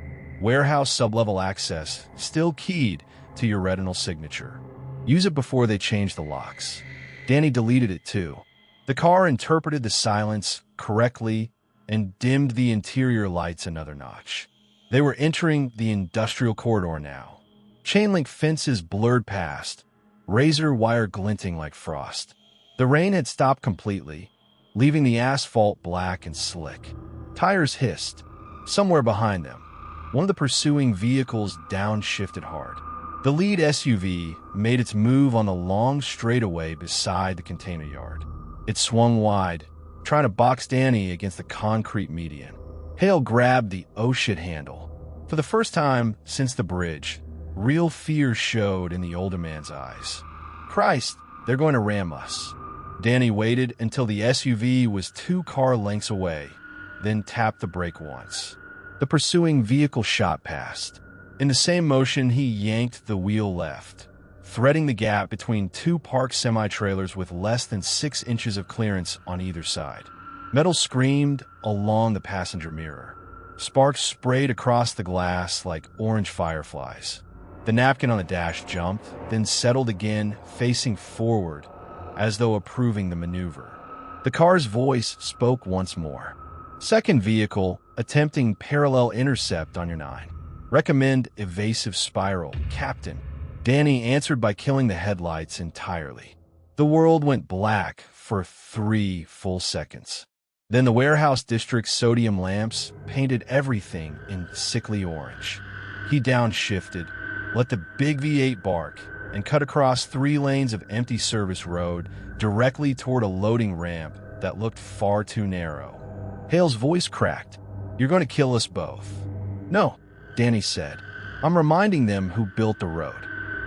Warehouse sublevel access, still keyed to your retinal signature. Use it before they change the locks. Danny deleted it too. The car interpreted the silence correctly and dimmed the interior lights another notch. They were entering the industrial corridor now. Chain-link fences blurred past, razor wire glinting like frost. The rain had stopped completely, leaving the asphalt black and slick. Tires hissed. Somewhere behind them, one of the pursuing vehicles downshifted hard. The lead SUV made its move on the long straightaway beside the container yard. It swung wide, trying to box Danny against the concrete median. Hale grabbed the oh shit handle. For the first time since the bridge, real fear showed in the older man's eyes. Christ, they're going to ram us. Danny waited until the SUV was 2 car lengths away, then tapped the brake once. The pursuing vehicle shot past. In the same motion, he yanked the wheel left, threading the gap between 2 parked semi-trailers with less than 6 inches of clearance on either side. Metal screamed along the passenger mirror. Sparks sprayed across the glass like orange fireflies. The napkin on the dash jumped, then settled again, facing forward, as though approving the maneuver. The car's voice spoke once more. Second vehicle, attempting parallel intercept on your 9. Recommend evasive spiral, Captain. Danny answered by killing the headlights entirely. The world went black for 3 full seconds. Then the warehouse district's sodium lamps painted everything in sickly orange. He downshifted, let the big V8 bark, and cut across 3 lanes of empty service road directly toward a loading ramp that looked far too narrow. Hale's voice cracked. You're going to kill us both. No, Danny said. I'm reminding them who built the road.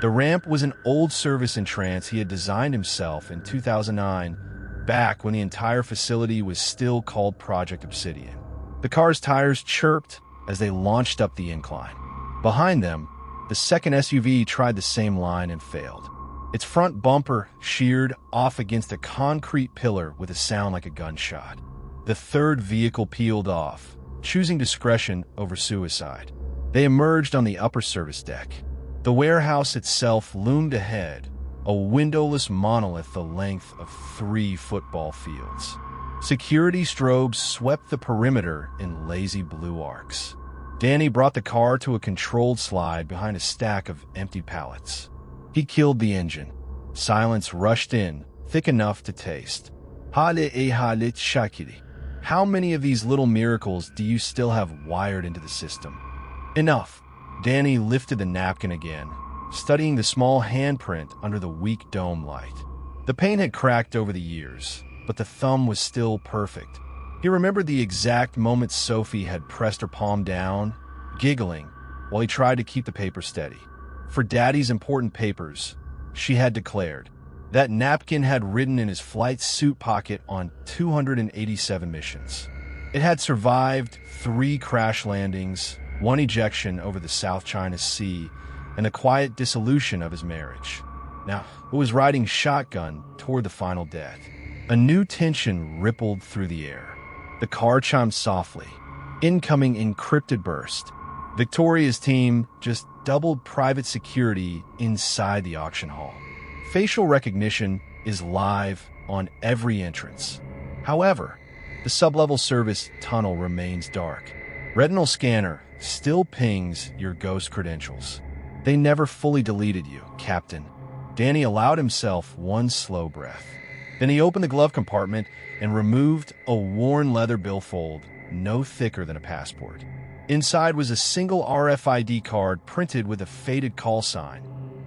The ramp was an old service entrance he had designed himself in 2009, back when the entire facility was still called Project Obsidian. The car's tires chirped as they launched up the incline. Behind them, the second SUV tried the same line and failed. Its front bumper sheared off against a concrete pillar with a sound like a gunshot. The third vehicle peeled off, choosing discretion over suicide. They emerged on the upper service deck. The warehouse itself loomed ahead, a windowless monolith the length of 3 football fields. Security strobes swept the perimeter in lazy blue arcs. Danny brought the car to a controlled slide behind a stack of empty pallets. He killed the engine. Silence rushed in, thick enough to taste. Hale e hale shakiri. How many of these little miracles do you still have wired into the system? Enough. Danny lifted the napkin again, studying the small handprint under the weak dome light. The paint had cracked over the years, but the thumb was still perfect. He remembered the exact moment Sophie had pressed her palm down, giggling, while he tried to keep the paper steady. For Daddy's important papers, she had declared. That napkin had written in his flight suit pocket on 287 missions. It had survived 3 crash landings, 1 ejection over the South China Sea, and the quiet dissolution of his marriage. Now, it was riding shotgun toward the final death. A new tension rippled through the air. The car chimed softly. Incoming encrypted burst. Victoria's team just doubled private security inside the auction hall. Facial recognition is live on every entrance. However, the sublevel service tunnel remains dark. Retinal scanner still pings your ghost credentials. They never fully deleted you, Captain. Danny allowed himself one slow breath. Then he opened the glove compartment and removed a worn leather billfold no thicker than a passport. Inside was a single RFID card printed with a faded call sign,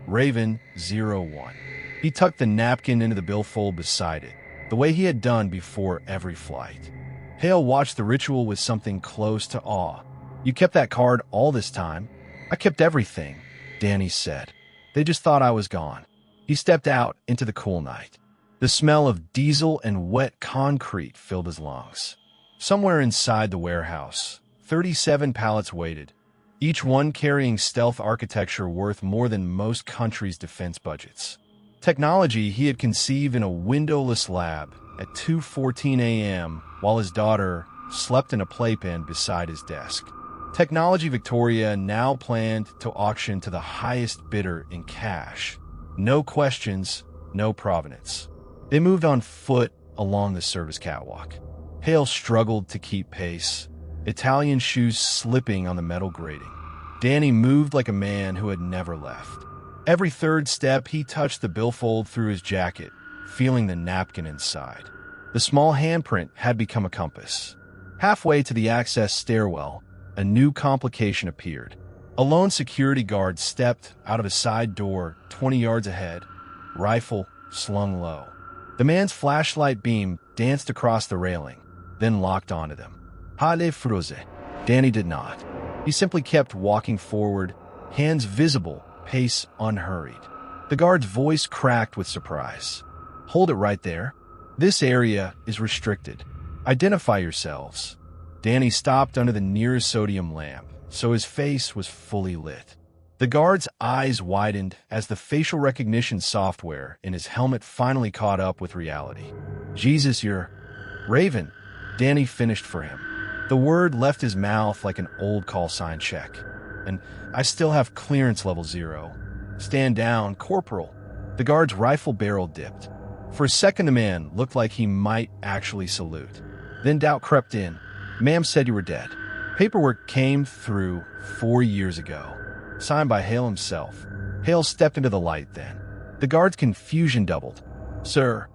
Raven 01. He tucked the napkin into the billfold beside it, the way he had done before every flight. Hale watched the ritual with something close to awe. You kept that card all this time? I kept everything, Danny said. They just thought I was gone. He stepped out into the cool night. The smell of diesel and wet concrete filled his lungs. Somewhere inside the warehouse, 37 pallets waited, each one carrying stealth architecture worth more than most countries' defense budgets. Technology he had conceived in a windowless lab at 2:14 a.m. while his daughter slept in a playpen beside his desk. Technology Victoria now planned to auction to the highest bidder in cash. No questions, no provenance. They moved on foot along the service catwalk. Hale struggled to keep pace, Italian shoes slipping on the metal grating. Danny moved like a man who had never left. Every third step, he touched the billfold through his jacket, feeling the napkin inside. The small handprint had become a compass. Halfway to the access stairwell, a new complication appeared. A lone security guard stepped out of a side door 20 yards ahead, rifle slung low. The man's flashlight beam danced across the railing, then locked onto them. Hale Froze. Danny did not. He simply kept walking forward, hands visible, pace unhurried. The guard's voice cracked with surprise. Hold it right there. This area is restricted. Identify yourselves. Danny stopped under the nearest sodium lamp, so his face was fully lit. The guard's eyes widened as the facial recognition software in his helmet finally caught up with reality. Jesus, you're Raven. Danny finished for him. The word left his mouth like an old call sign check. And I still have clearance level 0. Stand down, Corporal. The guard's rifle barrel dipped. For a second, the man looked like he might actually salute. Then doubt crept in. Ma'am said you were dead. Paperwork came through 4 years ago. Signed by Hale himself. Hale stepped into the light then. The guard's confusion doubled. Sir.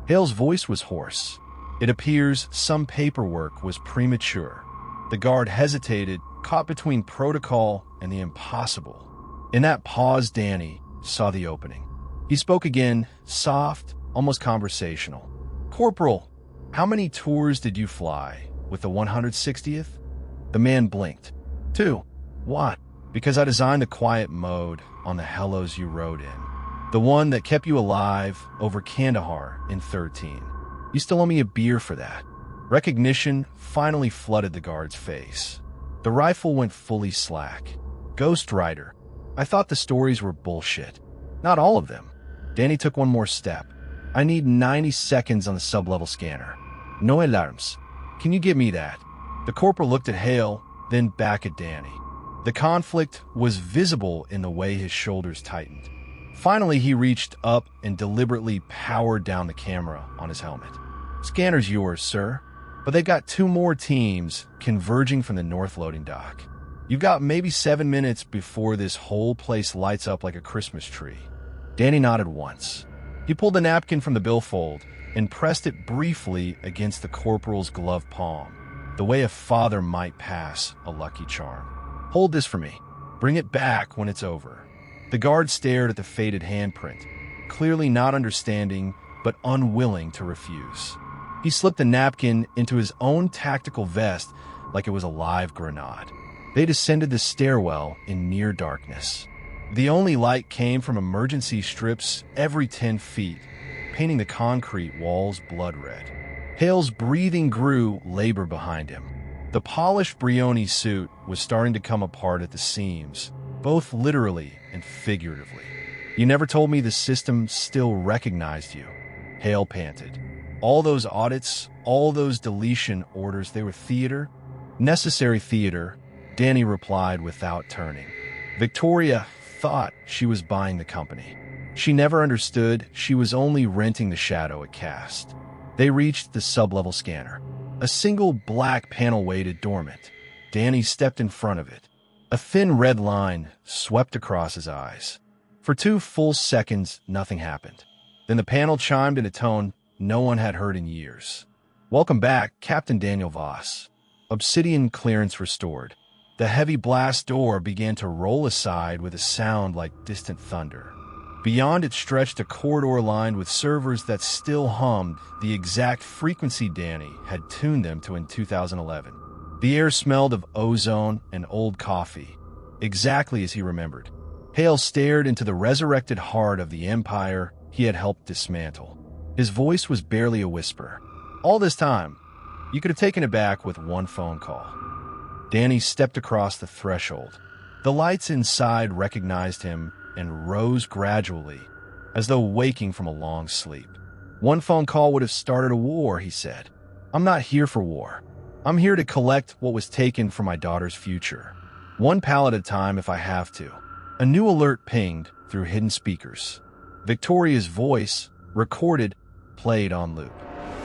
Hale's voice was hoarse. It appears some paperwork was premature. The guard hesitated, caught between protocol and the impossible. In that pause, Danny saw the opening. He spoke again, soft, almost conversational. Corporal, how many tours did you fly with the 160th? The man blinked. 2. What? Because I designed the quiet mode on the hellos you rode in. The one that kept you alive over Kandahar in 13. You still owe me a beer for that. Recognition finally flooded the guard's face. The rifle went fully slack. Ghost Rider. I thought the stories were bullshit. Not all of them. Danny took one more step. I need 90 seconds on the sublevel scanner. No alarms. Can you give me that? The corporal looked at Hale, then back at Danny. The conflict was visible in the way his shoulders tightened. Finally, he reached up and deliberately powered down the camera on his helmet. Scanner's yours, sir. But they've got 2 more teams converging from the north loading dock. You've got maybe 7 minutes before this whole place lights up like a Christmas tree. Danny nodded once. He pulled the napkin from the billfold and pressed it briefly against the corporal's gloved palm, the way a father might pass a lucky charm. "Hold this for me. Bring it back when it's over." The guard stared at the faded handprint, clearly not understanding but unwilling to refuse. He slipped the napkin into his own tactical vest like it was a live grenade. They descended the stairwell in near darkness. The only light came from emergency strips every 10 feet, painting the concrete walls blood red. Hale's breathing grew labor behind him. The polished Brioni suit was starting to come apart at the seams, both literally and figuratively. "You never told me the system still recognized you," Hale panted. "All those audits, all those deletion orders, they were theater?" "Necessary theater," Danny replied without turning. Victoria thought she was buying the company. She never understood she was only renting the shadow it cast. They reached the sub-level scanner. A single black panel waited dormant. Danny stepped in front of it. A thin red line swept across his eyes. For 2 full seconds, nothing happened. Then the panel chimed in a tone no one had heard in years. "Welcome back, Captain Daniel Voss." Obsidian clearance restored. The heavy blast door began to roll aside with a sound like distant thunder. Beyond it stretched a corridor lined with servers that still hummed the exact frequency Danny had tuned them to in 2011. The air smelled of ozone and old coffee, exactly as he remembered. Hale stared into the resurrected heart of the empire he had helped dismantle. His voice was barely a whisper. "All this time, you could have taken it back with one phone call." Danny stepped across the threshold. The lights inside recognized him and rose gradually, as though waking from a long sleep. "One phone call would have started a war," he said. "I'm not here for war. I'm here to collect what was taken from my daughter's future. One pallet at a time if I have to." A new alert pinged through hidden speakers. Victoria's voice, recorded, played on loop.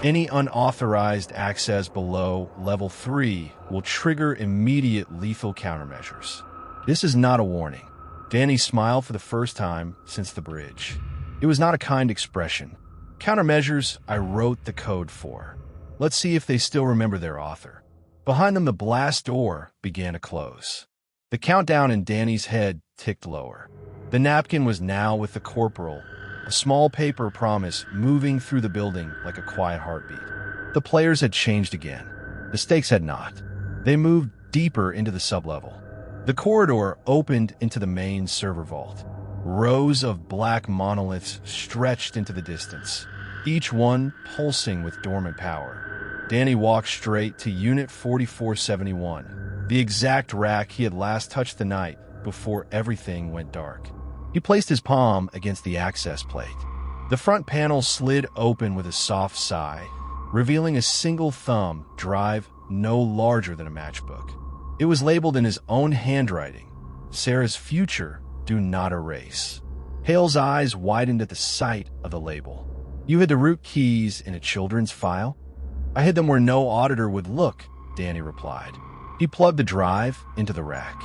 "Any unauthorized access below level 3 will trigger immediate lethal countermeasures." This is not a warning. Danny smiled for the first time since the bridge. It was not a kind expression. "Countermeasures I wrote the code for. Let's see if they still remember their author." Behind them, the blast door began to close. The countdown in Danny's head ticked lower. The napkin was now with the corporal, a small paper promise moving through the building like a quiet heartbeat. The players had changed again. The stakes had not. They moved deeper into the sublevel. The corridor opened into the main server vault. Rows of black monoliths stretched into the distance, each one pulsing with dormant power. Danny walked straight to Unit 4471, the exact rack he had last touched the night before everything went dark. He placed his palm against the access plate. The front panel slid open with a soft sigh, revealing a single thumb drive no larger than a matchbook. It was labeled in his own handwriting, "Sarah's future, do not erase." Hale's eyes widened at the sight of the label. "You hid the root keys in a children's file?" "I hid them where no auditor would look," Danny replied. He plugged the drive into the rack.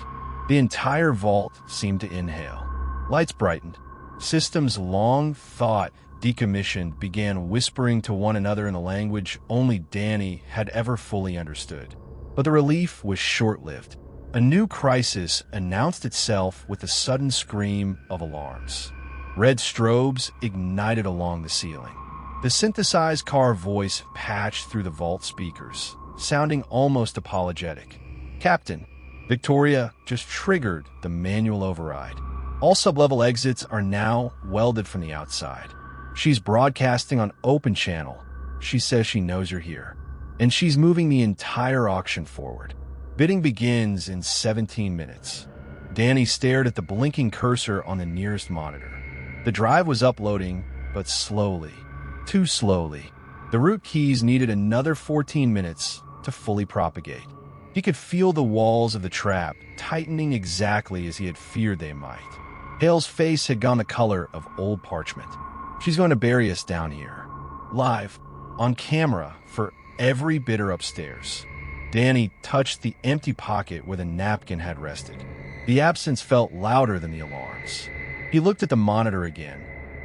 The entire vault seemed to inhale. Lights brightened. Systems long thought decommissioned began whispering to one another in a language only Danny had ever fully understood. But the relief was short-lived. A new crisis announced itself with a sudden scream of alarms. Red strobes ignited along the ceiling. The synthesized car voice patched through the vault speakers, sounding almost apologetic. "Captain, Victoria just triggered the manual override. All sublevel exits are now welded from the outside. She's broadcasting on open channel. She says she knows you're here. And she's moving the entire auction forward. Bidding begins in 17 minutes. Danny stared at the blinking cursor on the nearest monitor. The drive was uploading, but slowly. Too slowly. The root keys needed another 14 minutes to fully propagate. He could feel the walls of the trap tightening exactly as he had feared they might. Hale's face had gone the color of old parchment. She's going to bury us down here. Live, on camera, for every bidder upstairs. Danny touched the empty pocket where the napkin had rested. The absence felt louder than the alarms. He looked at the monitor again.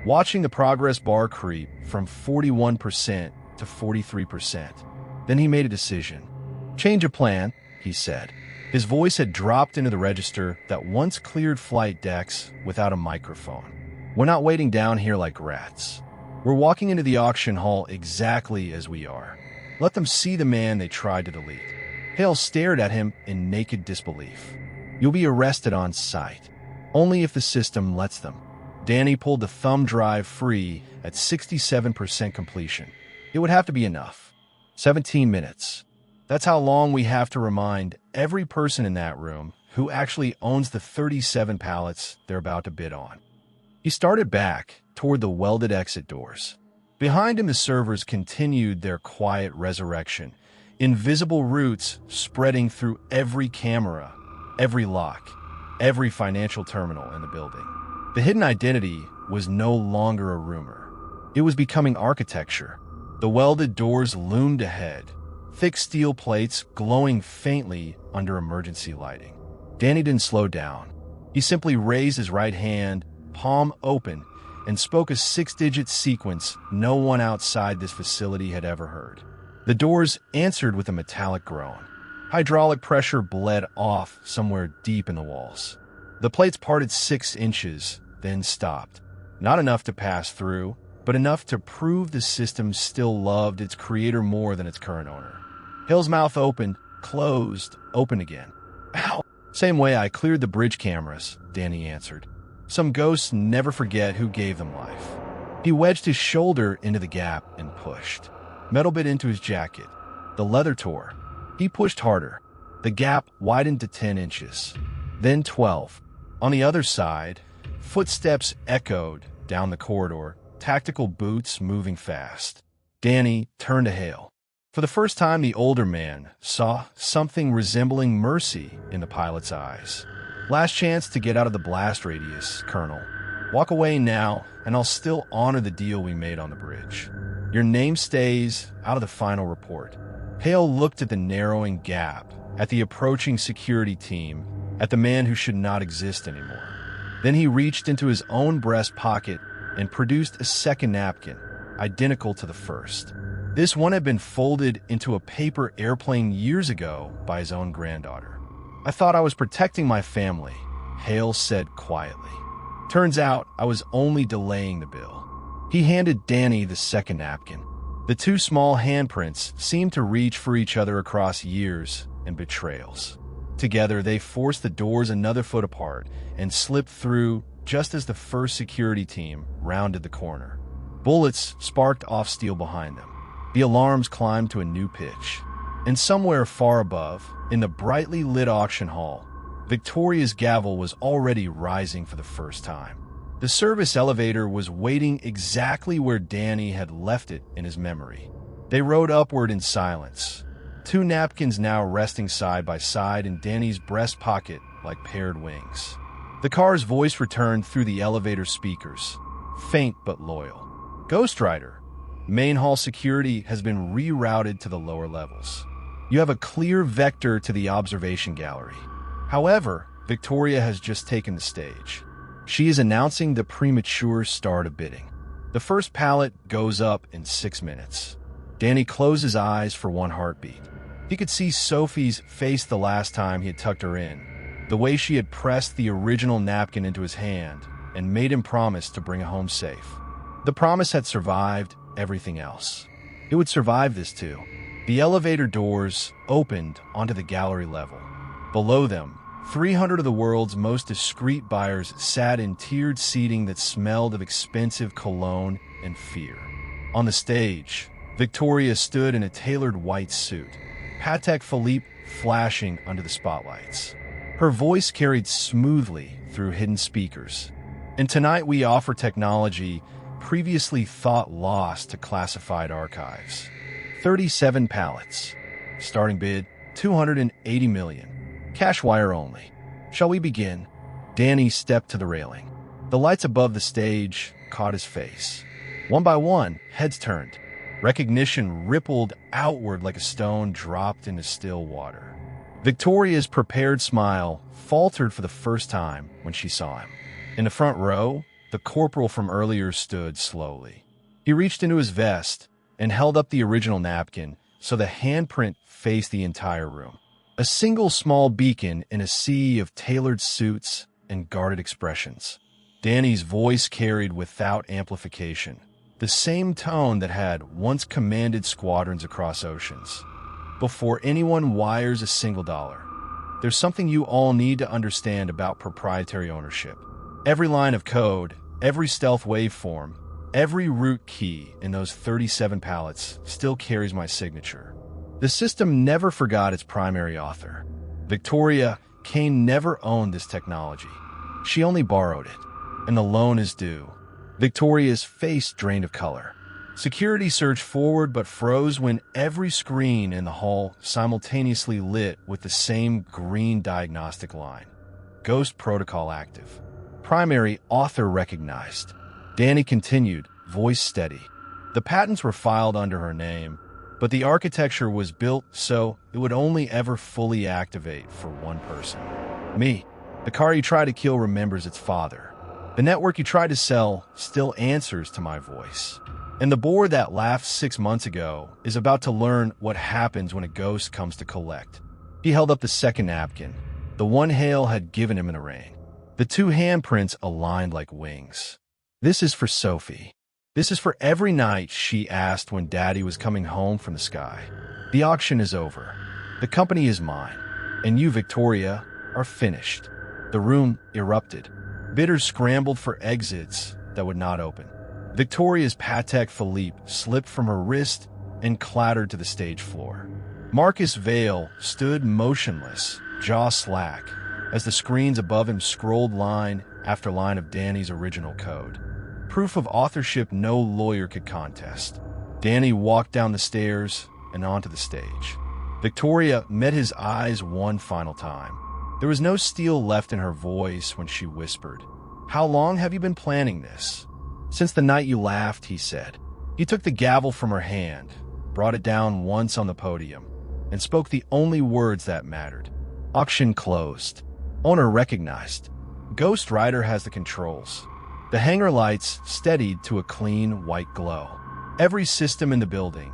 watching the progress bar creep from 41% to 43%. Then he made a decision. "Change of plan," he said. His voice had dropped into the register that once cleared flight decks without a microphone. "We're not waiting down here like rats. We're walking into the auction hall exactly as we are. Let them see the man they tried to delete." Hale stared at him in naked disbelief. "You'll be arrested on sight. Only if the system lets them." Danny pulled the thumb drive free at 67% completion. It would have to be enough. 17 minutes. That's how long we have to remind every person in that room who actually owns the 37 pallets they're about to bid on. He started back toward the welded exit doors. Behind him, the servers continued their quiet resurrection, invisible roots spreading through every camera, every lock, every financial terminal in the building. The hidden identity was no longer a rumor. It was becoming architecture. The welded doors loomed ahead, thick steel plates glowing faintly under emergency lighting. Danny didn't slow down. He simply raised his right hand, palm open, and spoke a 6-digit sequence no one outside this facility had ever heard. The doors answered with a metallic groan. Hydraulic pressure bled off somewhere deep in the walls. The plates parted 6 inches, then stopped. Not enough to pass through, but enough to prove the system still loved its creator more than its current owner. Hill's mouth opened, closed, opened again. "Ow!" "Same way I cleared the bridge cameras," Danny answered. "Some ghosts never forget who gave them life." He wedged his shoulder into the gap and pushed. Metal bit into his jacket. The leather tore. He pushed harder. The gap widened to 10 inches. Then 12. On the other side, footsteps echoed down the corridor, tactical boots moving fast. Danny turned to Hale. For the first time, the older man saw something resembling mercy in the pilot's eyes. "Last chance to get out of the blast radius, Colonel. Walk away now, and I'll still honor the deal we made on the bridge. Your name stays out of the final report." Hale looked at the narrowing gap, at the approaching security team, at the man who should not exist anymore. Then he reached into his own breast pocket and produced a second napkin, identical to the first. This one had been folded into a paper airplane years ago by his own granddaughter. "I thought I was protecting my family," Hale said quietly. "Turns out I was only delaying the bill." He handed Danny the second napkin. The 2 small handprints seemed to reach for each other across years and betrayals. Together, they forced the doors another foot apart and slipped through just as the first security team rounded the corner. Bullets sparked off steel behind them. The alarms climbed to a new pitch. And somewhere far above, in the brightly lit auction hall, Victoria's gavel was already rising for the first time. The service elevator was waiting exactly where Danny had left it in his memory. They rode upward in silence, 2 napkins now resting side by side in Danny's breast pocket like paired wings. The car's voice returned through the elevator speakers, faint but loyal. "Ghost Rider, main hall security has been rerouted to the lower levels. You have a clear vector to the observation gallery. However, Victoria has just taken the stage. She is announcing the premature start of bidding. The first pallet goes up in 6 minutes." Danny closed his eyes for one heartbeat. He could see Sophie's face the last time he had tucked her in, the way she had pressed the original napkin into his hand and made him promise to bring it home safe. The promise had survived everything else. It would survive this too. The elevator doors opened onto the gallery level. Below them, 300 of the world's most discreet buyers sat in tiered seating that smelled of expensive cologne and fear. On the stage, Victoria stood in a tailored white suit, Patek Philippe flashing under the spotlights. Her voice carried smoothly through hidden speakers. "And tonight we offer technology previously thought lost to classified archives. 37 pallets. Starting bid, $280 million. Cash wire only. Shall we begin?" Danny stepped to the railing. The lights above the stage caught his face. One by one, heads turned. Recognition rippled outward like a stone dropped into still water. Victoria's prepared smile faltered for the first time when she saw him. In the front row, the corporal from earlier stood slowly. He reached into his vest and held up the original napkin so the handprint faced the entire room. A single small beacon in a sea of tailored suits and guarded expressions. Danny's voice carried without amplification, the same tone that had once commanded squadrons across oceans. Before anyone wires a single dollar, there's something you all need to understand about proprietary ownership. Every line of code, every stealth waveform, every root key in those 37 pallets still carries my signature. The system never forgot its primary author. Victoria Kane never owned this technology. She only borrowed it, and the loan is due. Victoria's face drained of color. Security surged forward but froze when every screen in the hall simultaneously lit with the same green diagnostic line. Ghost protocol active. Primary author recognized. Danny continued, voice steady. The patents were filed under her name, but the architecture was built so it would only ever fully activate for one person. Me. The car you try to kill remembers its father. The network you tried to sell still answers to my voice. And the boar that laughed 6 months ago is about to learn what happens when a ghost comes to collect. He held up the second napkin, the one Hale had given him in the rain. The two handprints aligned like wings. This is for Sophie. This is for every night she asked when Daddy was coming home from the sky. The auction is over. The company is mine. And you, Victoria, are finished. The room erupted. Bidders scrambled for exits that would not open. Victoria's Patek Philippe slipped from her wrist and clattered to the stage floor. Marcus Vale stood motionless, jaw slack, as the screens above him scrolled line after line of Danny's original code. Proof of authorship no lawyer could contest. Danny walked down the stairs and onto the stage. Victoria met his eyes one final time. There was no steel left in her voice when she whispered, "How long have you been planning this?" "Since the night you laughed," he said. He took the gavel from her hand, brought it down once on the podium, and spoke the only words that mattered. Auction closed. Owner recognized. Ghost Rider has the controls. The hangar lights steadied to a clean white glow. Every system in the building,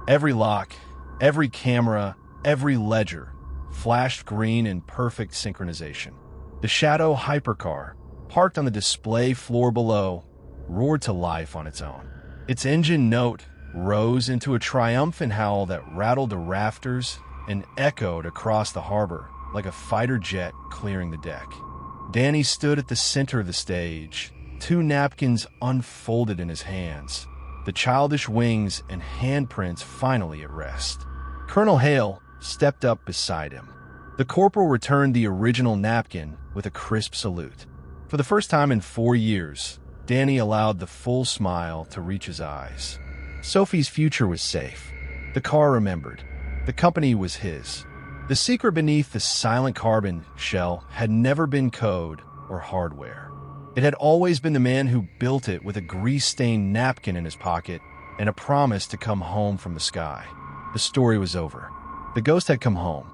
every lock, every camera, every ledger, flashed green in perfect synchronization. The shadow hypercar, parked on the display floor below, roared to life on its own. Its engine note rose into a triumphant howl that rattled the rafters and echoed across the harbor like a fighter jet clearing the deck. Danny stood at the center of the stage, two napkins unfolded in his hands, the childish wings and handprints finally at rest. Colonel Hale stepped up beside him. The corporal returned the original napkin with a crisp salute. For the first time in 4 years, Danny allowed the full smile to reach his eyes. Sophie's future was safe. The car remembered. The company was his. The secret beneath the silent carbon shell had never been code or hardware. It had always been the man who built it with a grease-stained napkin in his pocket and a promise to come home from the sky. The story was over. The ghost had come home.